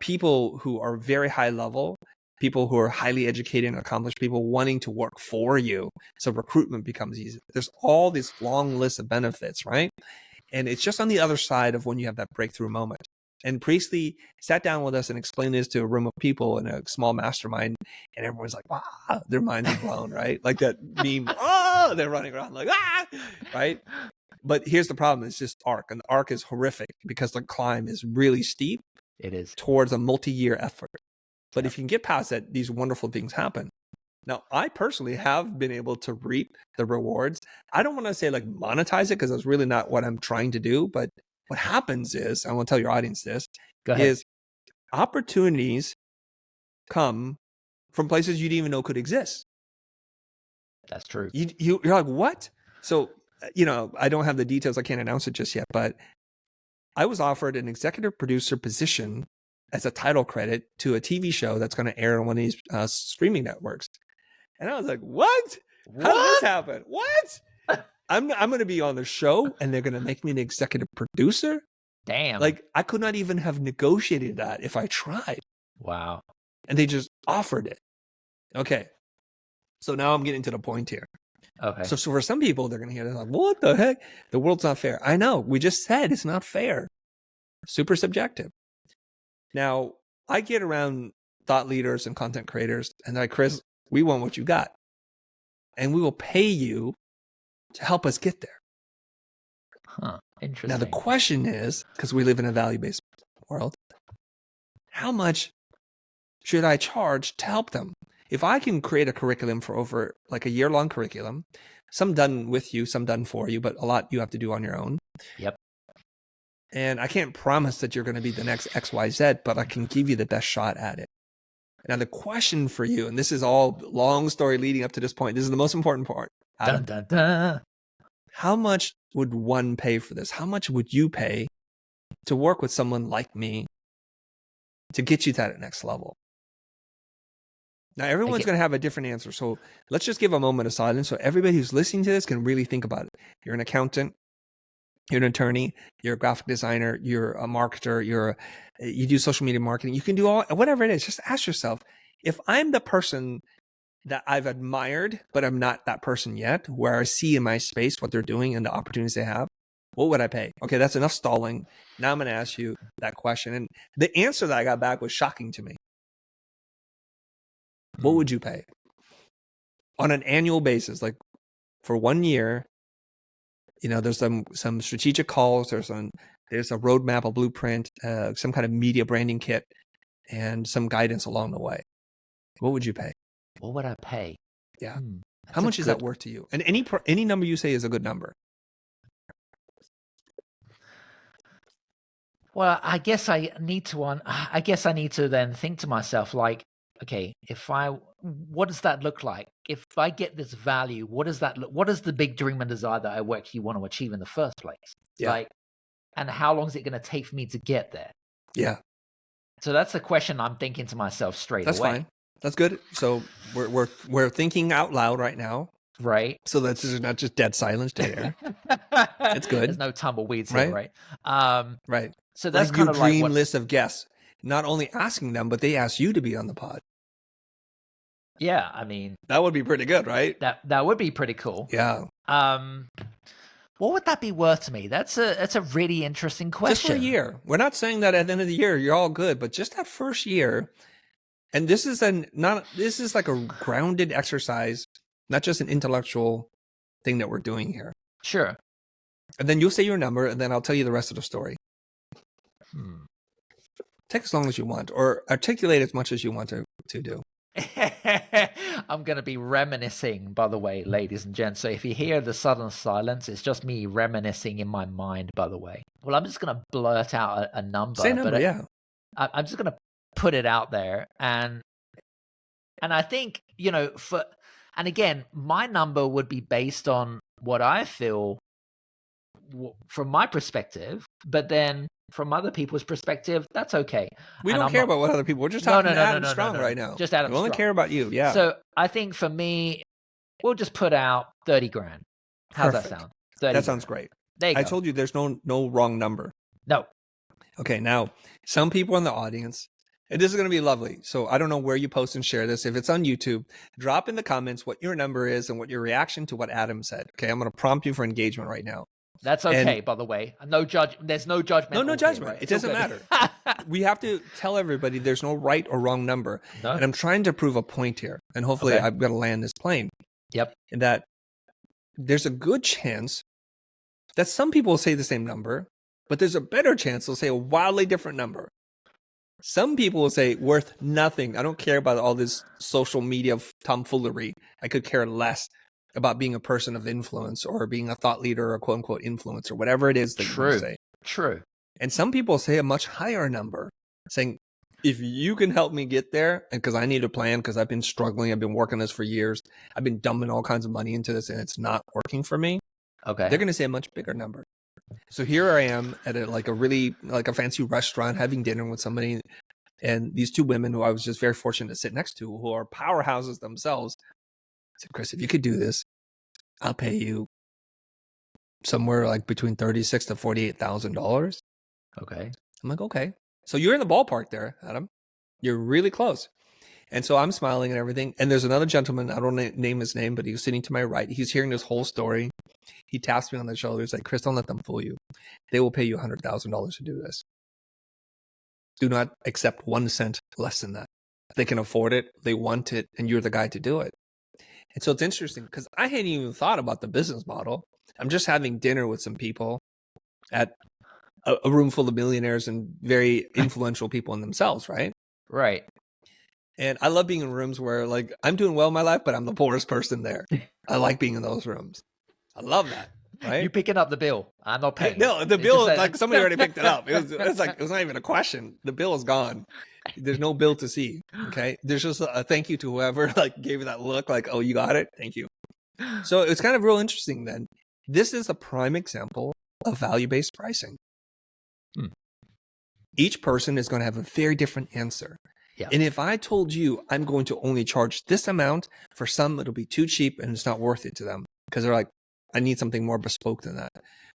people who are very high level, people who are highly educated and accomplished, people wanting to work for you. So recruitment becomes easy. There's all this long list of benefits, right? And it's just on the other side of when you have that breakthrough moment. And Priestley sat down with us and explained this to a room of people in a small mastermind, and everyone's like, wow, their minds are blown, right? Like that meme, oh, they're running around like, ah, right? But here's the problem, it's just arc, and the arc is horrific because the climb is really steep. It is. Towards a multi-year effort. But if you can get past that, these wonderful things happen. Now, I personally have been able to reap the rewards. I don't want to say like monetize it because that's really not what I'm trying to do. But what happens is, I want to tell your audience this, is opportunities come from places you didn't even know could exist. That's true. You're like, what? So, you know, I don't have the details. I can't announce it just yet. But I was offered an executive producer position as a title credit to a TV show that's going to air on one of these streaming networks. And I was like, what? How did this happen? What? I'm going to be on the show and they're going to make me an executive producer? Damn. Like, I could not even have negotiated that if I tried. Wow. And they just offered it. Okay. So now I'm getting to the point here. Okay. So for some people, they're going to hear this like, what the heck? The world's not fair. I know. We just said it's not fair. Super subjective. Now, I get around thought leaders and content creators and they're like, Chris, we want what you got. And we will pay you to help us get there. Huh. Interesting. Now, the question is, because we live in a value-based world, how much should I charge to help them? If I can create a curriculum for over like a year-long curriculum, some done with you, some done for you, but a lot you have to do on your own. Yep. And I can't promise that you're going to be the next XYZ, but I can give you the best shot at it. Now, the question for you, and this is all long story leading up to this point. This is the most important part. Dun, dun, dun. How much would one pay for this? How much would you pay to work with someone like me to get you to that next level? Now, everyone's going to have a different answer. So let's just give a moment of silence so everybody who's listening to this can really think about it. You're an accountant. You're an attorney, you're a graphic designer, you're a marketer, you do social media marketing. You can do whatever it is. Just ask yourself, if I'm the person that I've admired, but I'm not that person yet, where I see in my space what they're doing and the opportunities they have, what would I pay? Okay, that's enough stalling. Now I'm going to ask you that question. And the answer that I got back was shocking to me. What would you pay? On an annual basis, like for 1 year, you know, there's some strategic calls, there's a roadmap, a blueprint, some kind of media branding kit, and some guidance along the way. What would you pay? What would I pay? Yeah. How much is that worth to you? And any number you say is a good number. Well, I guess I need to then think to myself, like, okay, what does that look like? If I get this value, what does that look? What is the big dream and desire that I actually want to achieve in the first place? Yeah. Like, and how long is it going to take for me to get there? Yeah. So that's the question I'm thinking to myself straight away. That's fine. That's good. So we're thinking out loud right now. Right. So that's not just dead silence, dead air. It's good. There's no tumbleweeds here, right? Right. So that's like kind your of dream list of guests. Not only asking them, but they ask you to be on the pod. Yeah, I mean, that would be pretty good, right? That would be pretty cool. Yeah. What would that be worth to me? That's a really interesting question. Just for a year. We're not saying that at the end of the year you're all good, but just that first year. And this is like a grounded exercise, not just an intellectual thing that we're doing here. Sure. And then you'll say your number, and then I'll tell you the rest of the story. Take as long as you want, or articulate as much as you want to do. I'm going to be reminiscing, by the way, ladies and gents. So if you hear the sudden silence, it's just me reminiscing in my mind, by the way. Well, I'm just going to blurt out a number. Say a number, yeah. I'm just going to put it out there. And I think, and again, my number would be based on what I feel from my perspective, but then from other people's perspective, that's okay. We don't care about what other people. We're just talking to Adam Strong right now. Just Adam Strong. We only care about you. Yeah. So I think for me, we'll just put out 30 grand. How's that sound? That sounds great. There you go. I told you there's no wrong number. No. Okay. Now, some people in the audience, and this is going to be lovely. So I don't know where you post and share this. If it's on YouTube, drop in the comments what your number is and what your reaction to what Adam said. Okay. I'm going to prompt you for engagement right now. That's okay, by the way. No judge. There's no judgment. No judgment. Right? It doesn't matter. We have to tell everybody there's no right or wrong number. No. And I'm trying to prove a point here. And hopefully I'm going to land this plane. Yep. And that there's a good chance that some people will say the same number, but there's a better chance they'll say a wildly different number. Some people will say worth nothing. I don't care about all this social media tomfoolery. I could care less about being a person of influence or being a thought leader or quote unquote influencer, whatever it is that you say. True. And some people say a much higher number, saying, if you can help me get there, and because I need a plan, because I've been struggling, I've been working this for years, I've been dumping all kinds of money into this and it's not working for me. Okay. They're going to say a much bigger number. So here I am at a fancy restaurant having dinner with somebody, and these two women who I was just very fortunate to sit next to, who are powerhouses themselves, said, Chris, if you could do this, I'll pay you somewhere like between $36,000 to $48,000. Okay. I'm like, okay. So you're in the ballpark there, Adam. You're really close. And so I'm smiling and everything. And there's another gentleman, I don't name his name, but he was sitting to my right. He's hearing this whole story. He taps me on the shoulder. He's like, Chris, don't let them fool you. They will pay you $100,000 to do this. Do not accept 1 cent less than that. They can afford it. They want it. And you're the guy to do it. And so it's interesting because I hadn't even thought about the business model. I'm just having dinner with some people at a room full of millionaires and very influential people in themselves, right? Right. And I love being in rooms where like I'm doing well in my life, but I'm the poorest person there. I like being in those rooms. I love that. Right? You picking up the bill. I'm not paying. No, the bill is like somebody already picked it up. It was not even a question. The bill is gone. There's no bill to see. Okay. There's just a thank you to whoever like gave you that look like, oh, you got it. Thank you. So it's kind of real interesting then. This is a prime example of value-based pricing. Each person is going to have a very different answer. Yeah. And if I told you I'm going to only charge this amount, for some, it'll be too cheap and it's not worth it to them because they're like, I need something more bespoke than that.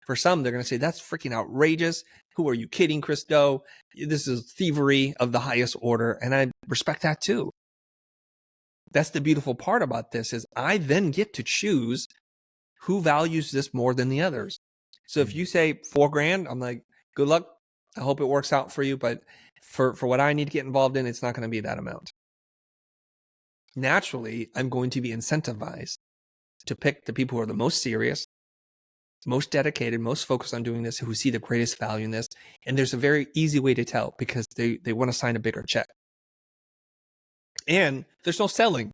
For some, they're going to say, that's freaking outrageous. Who are you kidding, Chris Do? This is thievery of the highest order. And I respect that too. That's the beautiful part about this is I then get to choose who values this more than the others. So if you say $4,000, I'm like, good luck. I hope it works out for you. But for what I need to get involved in, it's not going to be that amount. Naturally, I'm going to be incentivized to pick the people who are the most serious, most dedicated, most focused on doing this, who see the greatest value in this. And there's a very easy way to tell because they want to sign a bigger check. And there's no selling.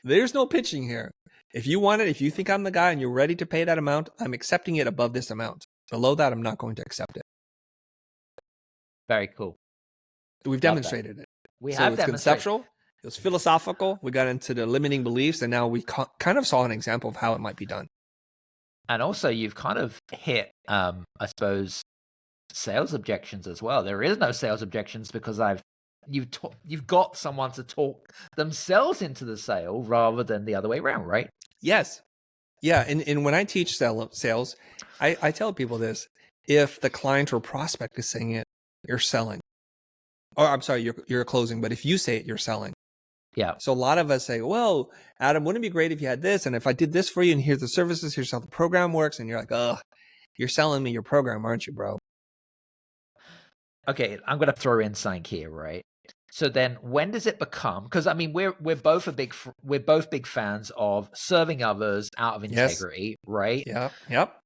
There's no pitching here. If you want it, if you think I'm the guy and you're ready to pay that amount, I'm accepting it above this amount. Below that, I'm not going to accept it. Very cool. We've demonstrated it. It's conceptual. It was philosophical. We got into the limiting beliefs, and now we kind of saw an example of how it might be done. And also, you've kind of hit, I suppose, sales objections as well. There is no sales objections because you've got someone to talk themselves into the sale rather than the other way around, right? Yes. Yeah. And when I teach sales, I tell people this: if the client or prospect is saying it, you're selling. Or I'm sorry, you're closing. But if you say it, you're selling. Yeah. So a lot of us say, well, Adam, wouldn't it be great if you had this? And if I did this for you and here's the services, here's how the program works. And you're like, oh, you're selling me your program, aren't you, bro? Okay. I'm going to throw in something here, right? So then when does it become, because I mean, we're both big fans of serving others out of integrity, right? Yeah. Yep.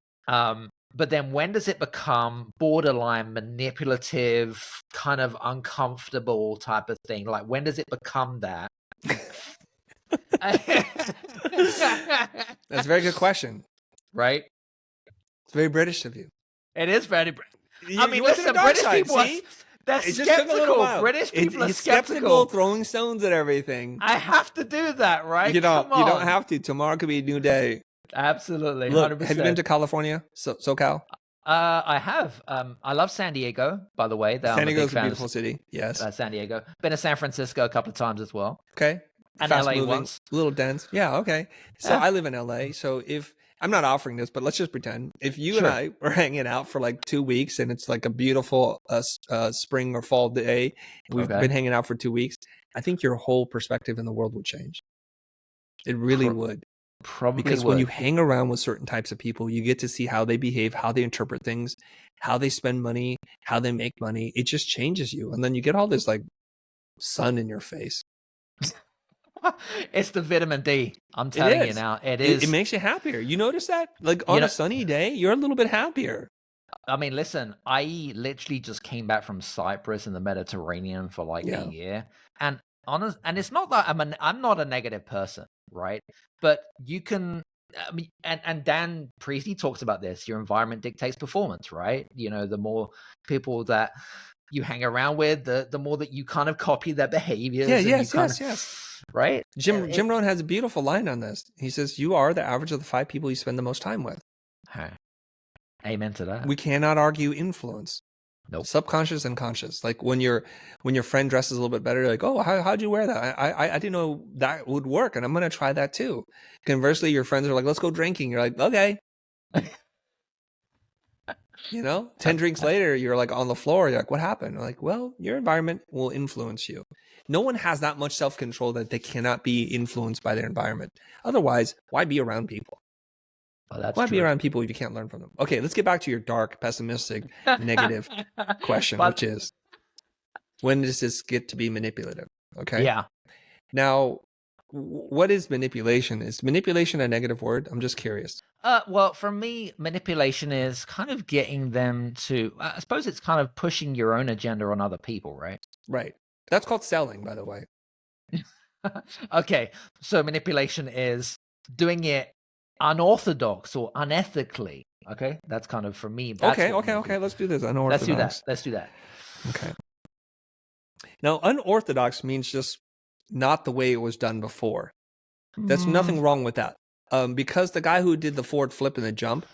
But then when does it become borderline manipulative, kind of uncomfortable type of thing? Like, when does it become that? That's a very good question. Right? It's very British of you. It is very. I mean, You went to the listen, dark British side. people are, See, they're it just took a little skeptical. while. British people are He's skeptical. throwing stones at everything. I have to do that, right? You Come don't on. have to. Tomorrow could be a new day. Absolutely, Look, 100%. have you been to California, SoCal? I have. I love San Diego, by the way. San Diego's a fan beautiful city. Yes. of San Diego. Been to San Francisco a couple of times as well. Okay. And Fast LA moving, once. a little dense. Yeah. Okay. So Yeah. I live in LA. So if I'm not offering this, but let's just pretend if you Sure. and I were hanging out for like 2 weeks and it's like a beautiful spring or fall day, and we've been hanging out for 2 weeks, I think your whole perspective in the world would change. It really would. Probably because would. when you hang around with certain types of people, you get to see how they behave, how they interpret things, how they spend money, how they make money. It just changes you. And then you get all this like sun in your face. It's the vitamin D. I'm telling you now. It is. It makes you happier. You notice that? Like on a sunny day, you're a little bit happier. I mean, listen, I literally just came back from Cyprus in the Mediterranean for like a year. And it's not that I'm not a negative person, right? But you can, I mean, and Dan Priestley talks about this. Your environment dictates performance, right? You know, the more people that you hang around with, the more that you kind of copy their behaviors. Yeah, yes. Right? Jim Rohn has a beautiful line on this. He says, "You are the average of the 5 people you spend the most time with." Amen to that. We cannot argue influence. Nope. Subconscious and conscious. Like when your friend dresses a little bit better, you're like, oh, how'd you wear that? I didn't know that would work, and I'm gonna try that too. Conversely, your friends are like, let's go drinking. You're like, okay. 10 drinks later, you're like on the floor. You're like, what happened? You're like, well, your environment will influence you. No one has that much self-control that they cannot be influenced by their environment. Otherwise, why be around people? Why be around people if you can't learn from them? Okay, let's get back to your dark, pessimistic, negative question, which is, when does this get to be manipulative? Okay. Yeah. Now, what is manipulation? Is manipulation a negative word? I'm just curious. Well, for me, manipulation is kind of getting them to, I suppose it's kind of pushing your own agenda on other people, right? Right. That's called selling, by the way. Okay. So manipulation is doing it unorthodox or unethically. Okay. That's kind of, for me. Okay. Let's do this. Unorthodox. Let's do that. Okay. Now, unorthodox means just not the way it was done before. There's nothing wrong with that. Because the guy who did the forward flip and the jump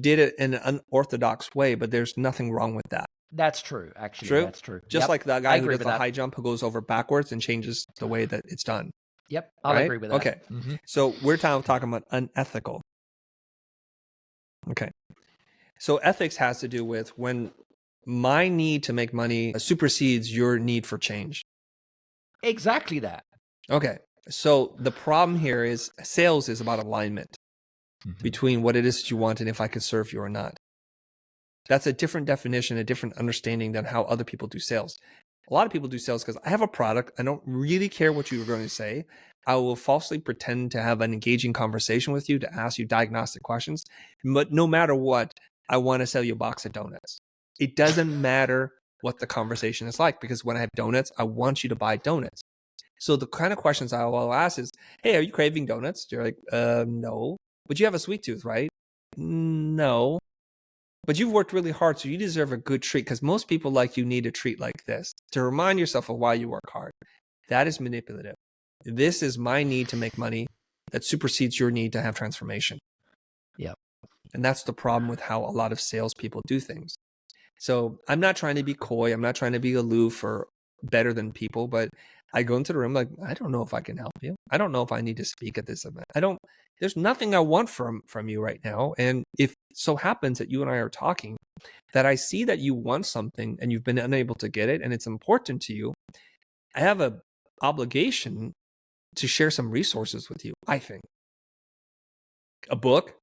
did it in an unorthodox way, but there's nothing wrong with that. That's true, actually. That's true. Just like that guy who does the high jump who goes over backwards and changes the way that it's done. Yep, I'll agree with that. Okay, so we're talking about unethical. Okay, so ethics has to do with when my need to make money supersedes your need for change. Exactly that. Okay, so the problem here is sales is about alignment between what it is that you want and if I could serve you or not. That's a different definition, a different understanding than how other people do sales. A lot of people do sales because I have a product. I don't really care what you're going to say. I will falsely pretend to have an engaging conversation with you, to ask you diagnostic questions. But no matter what, I want to sell you a box of donuts. It doesn't matter what the conversation is like, because when I have donuts, I want you to buy donuts. So the kind of questions I will ask is, hey, are you craving donuts? You're like, no. But you have a sweet tooth, right? No. But you've worked really hard, so you deserve a good treat, because most people like you need a treat like this to remind yourself of why you work hard. That is manipulative. This is my need to make money that supersedes your need to have transformation. Yep. And that's the problem with how a lot of salespeople do things. So I'm not trying to be coy. I'm not trying to be aloof or better than people, but I go into the room like, I don't know if I can help you. I don't know if I need to speak at this event. There's nothing I want from you right now. And if so happens that you and I are talking, that I see that you want something and you've been unable to get it and it's important to you, I have an obligation to share some resources with you, I think. A book,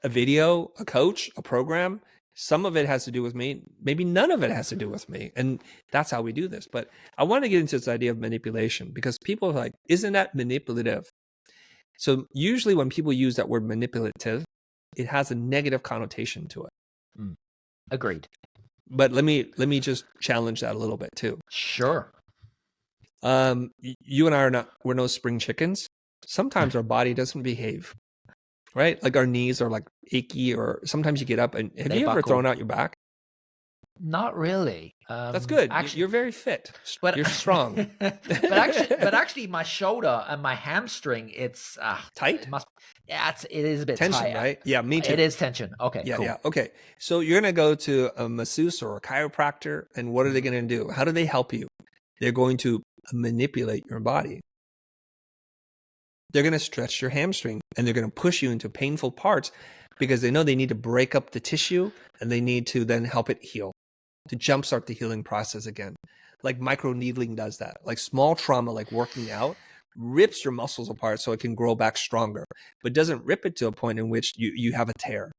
a video, a coach, a program. Some of it has to do with me. Maybe none of it has to do with me. And that's how we do this. But I want to get into this idea of manipulation, because people are like, isn't that manipulative? So usually when people use that word manipulative, it has a negative connotation to it. Agreed. But let me just challenge that a little bit too. Sure. You and I we're no spring chickens. Sometimes our body doesn't behave, right? Like our knees are like achy, or sometimes you get up and have They you ever buckle. thrown out your back? Not really. That's good. Actually, You're very fit. but You're strong. but actually, my shoulder and my hamstring, it's Tight? it must. Yeah, it is a bit Tension, tight. right? Yeah, me too. It is tension. Okay, Yeah, cool. yeah. Okay. So you're going to go to a masseuse or a chiropractor, and what are they going to do? How do they help you? They're going to manipulate your body. They're going to stretch your hamstring, and they're going to push you into painful parts because they know they need to break up the tissue, and they need to then help it heal, to jumpstart the healing process again. Like micro needling does that. Like small trauma, like working out, rips your muscles apart so it can grow back stronger, but doesn't rip it to a point in which you have a tear.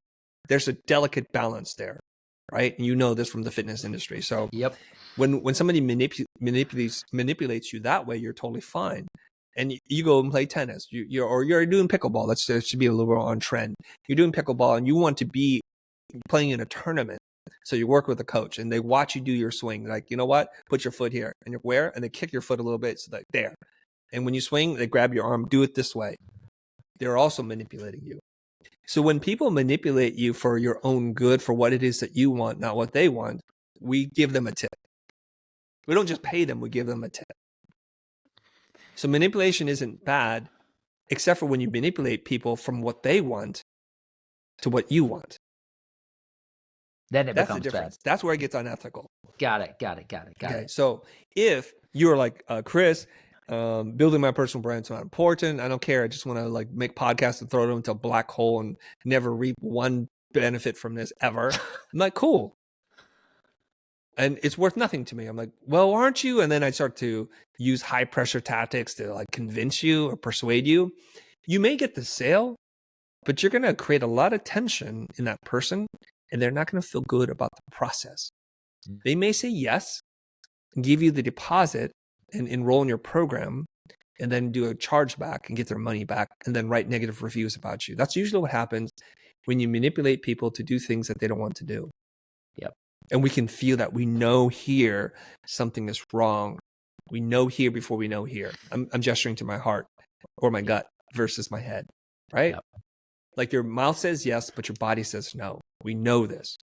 There's a delicate balance there, right? And you know this from the fitness industry. So Yep. when somebody manipulates you that way, you're totally fine. And you go and play tennis, you're doing pickleball. That should be a little on trend. You're doing pickleball and you want to be playing in a tournament. So you work with a coach and they watch you do your swing. Like, you know what? Put your foot here, and you're where? And they kick your foot a little bit. So like there. And when you swing, they grab your arm, do it this way. They're also manipulating you. So when people manipulate you for your own good, for what it is that you want, not what they want, we give them a tip. We don't just pay them, we give them a tip. So manipulation isn't bad, except for when you manipulate people from what they want to what you want. Then it That's becomes the difference. bad. That's where it gets unethical. Got it. Okay, so if you're like Chris, building my personal brand's not important. I don't care. I just want to like make podcasts and throw them into a black hole and never reap one benefit from this ever. I'm like, cool. And it's worth nothing to me. I'm like, well, aren't you? And then I start to use high pressure tactics to like convince you or persuade you. You may get the sale, but you're going to create a lot of tension in that person, and they're not going to feel good about the process. They may say yes and give you the deposit and enroll in your program, and then do a chargeback and get their money back, and then write negative reviews about you. That's usually what happens when you manipulate people to do things that they don't want to do. Yep. And we can feel that. We know here something is wrong. We know here before we know here. I'm gesturing to my heart or my gut versus my head, right? Yep. Like your mouth says yes, but your body says no. We know this.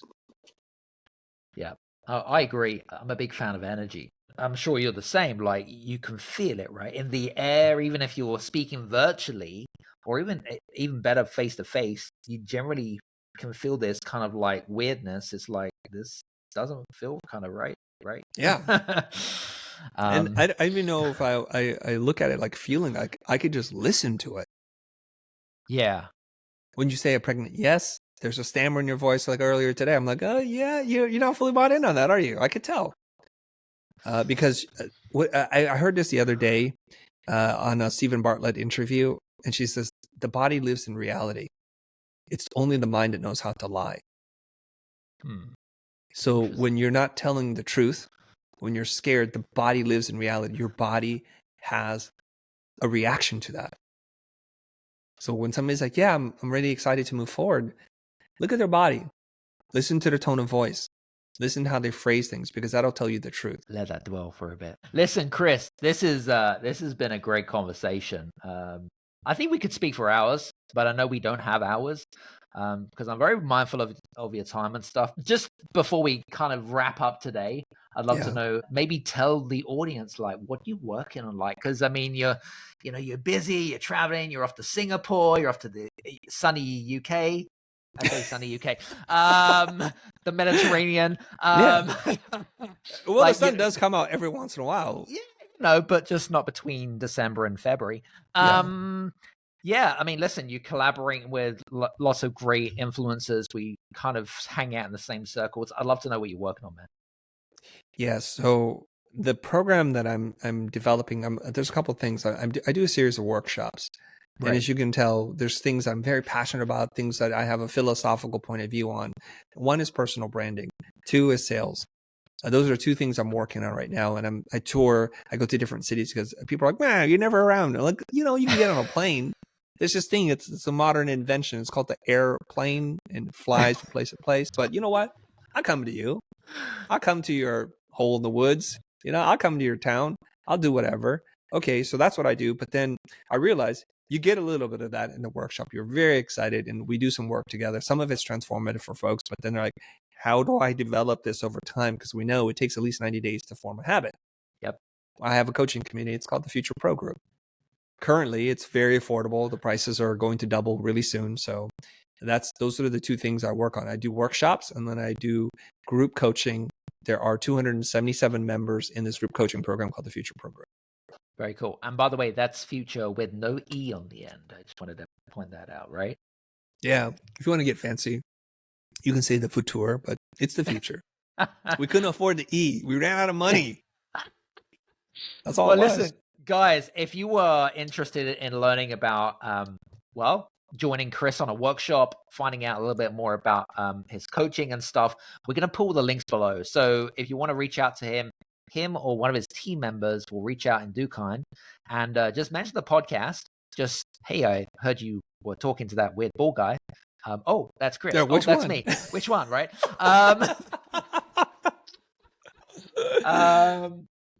Yeah, I agree. I'm a big fan of energy. I'm sure you're the same. Like you can feel it, right, in the air. Even if you're speaking virtually, or even better, face to face, you generally can feel this kind of like weirdness. It's like this doesn't feel kind of right. Yeah. And I even know if I look at it like feeling like I could just listen to it. Yeah. When you say a pregnant yes, there's a stammer in your voice like earlier today. I'm like, oh yeah, you're not fully bought in on that, are you? I could tell. Because I heard this the other day on a Stephen Bartlett interview, and she says, the body lives in reality. It's only the mind that knows how to lie. So when you're not telling the truth, when you're scared, the body lives in reality. Your body has a reaction to that. So when somebody's like, yeah, I'm really excited to move forward, look at their body. Listen to their tone of voice. Listen to how they phrase things, because that'll tell you the truth. Let that dwell for a bit. Listen, Chris, this has been a great conversation. I think we could speak for hours, but I know we don't have hours because I'm very mindful of your time and stuff. Just before we kind of wrap up today, I'd love to know, maybe tell the audience like what you're working on, like, because I mean you're busy, you're traveling, you're off to Singapore, you're off to the sunny UK. I say sunny UK. The Mediterranean. Well, like, the sun does come out every once in a while. Yeah, but just not between December and February. Yeah, I mean, listen, you're collaborating with lots of great influencers. We kind of hang out in the same circles. I'd love to know what you're working on, man. Yeah, so the program that I'm developing, there's a couple of things. I do a series of workshops. Right. And as you can tell, there's things I'm very passionate about, things that I have a philosophical point of view on. One is personal branding. Two is sales. Those are two things I'm working on right now. And I tour, I go to different cities because people are like, man, you're never around. I'm like, you can get on a plane. there's this thing. It's a modern invention. It's called the airplane, and it flies from place to place. But you know what? I come to you. I'll come to your hole in the woods. I'll come to your town. I'll do whatever. Okay, so that's what I do. But then I realize you get a little bit of that in the workshop. You're very excited, and we do some work together. Some of it's transformative for folks, but then they're like, how do I develop this over time? Because we know it takes at least 90 days to form a habit. Yep. I have a coaching community. It's called the Future Pro Group. Currently, it's very affordable. The prices are going to double really soon. So those are the two things I work on. I do workshops, and then I do group coaching. There are 277 members in this group coaching program called the Future Program. Very cool. And by the way, that's future with no E on the end. I just wanted to point that out, right? Yeah. If you want to get fancy, you can say the futur, but it's the future. We couldn't afford the E. We ran out of money. That's all it was. Listen, guys, if you were interested in learning about, joining Chris on a workshop, finding out a little bit more about his coaching and stuff, we're going to pull the links below. So if you want to reach out to him or one of his team members will reach out in due kind, and just mention the podcast. Just, hey, I heard you were talking to that weird ball guy. Oh, that's Chris. Yeah, that's one? me. Which one, right?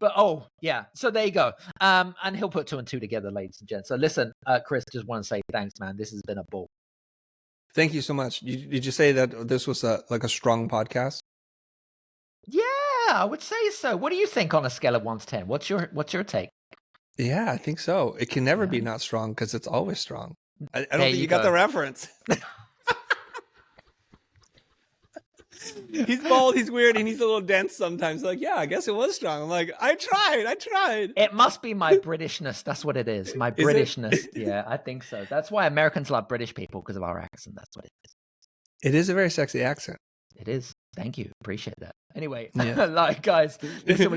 But yeah. So there you go. And he'll put 2 and 2 together, ladies and gents. So listen, Chris, just want to say thanks, man. This has been a ball. Thank you so much. Did you say that this was a strong podcast? Yeah, I would say so. What do you think on a scale of 1 to 10? What's your take? Yeah, I think so. It can never be not strong because it's always strong. I don't think you got the reference. He's bald, he's weird, and he's a little dense sometimes. Like, yeah, I guess it was strong. I'm like, I tried. It must be my Britishness. That's what it is. My Britishness. Yeah, I think so. That's why Americans love British people, because of our accent. That's what it is. It is a very sexy accent. It is. Thank you. Appreciate that. Anyway, guys, listen,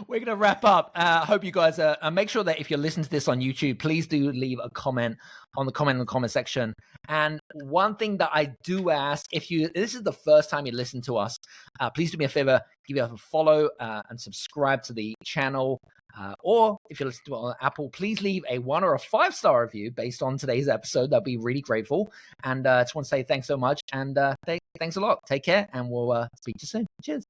we're gonna wrap up. I hope you guys make sure that if you're listening to this on YouTube, please do leave a comment in the comment section. And one thing that I do ask, if this is the first time you listen to us, please do me a favor, give us a follow and subscribe to the channel. Or if you listen to it on Apple, please leave a 1 or a 5-star review based on today's episode. That'd be really grateful. And I just want to say thanks so much. And thanks a lot. Take care, and we'll speak to you soon. Cheers.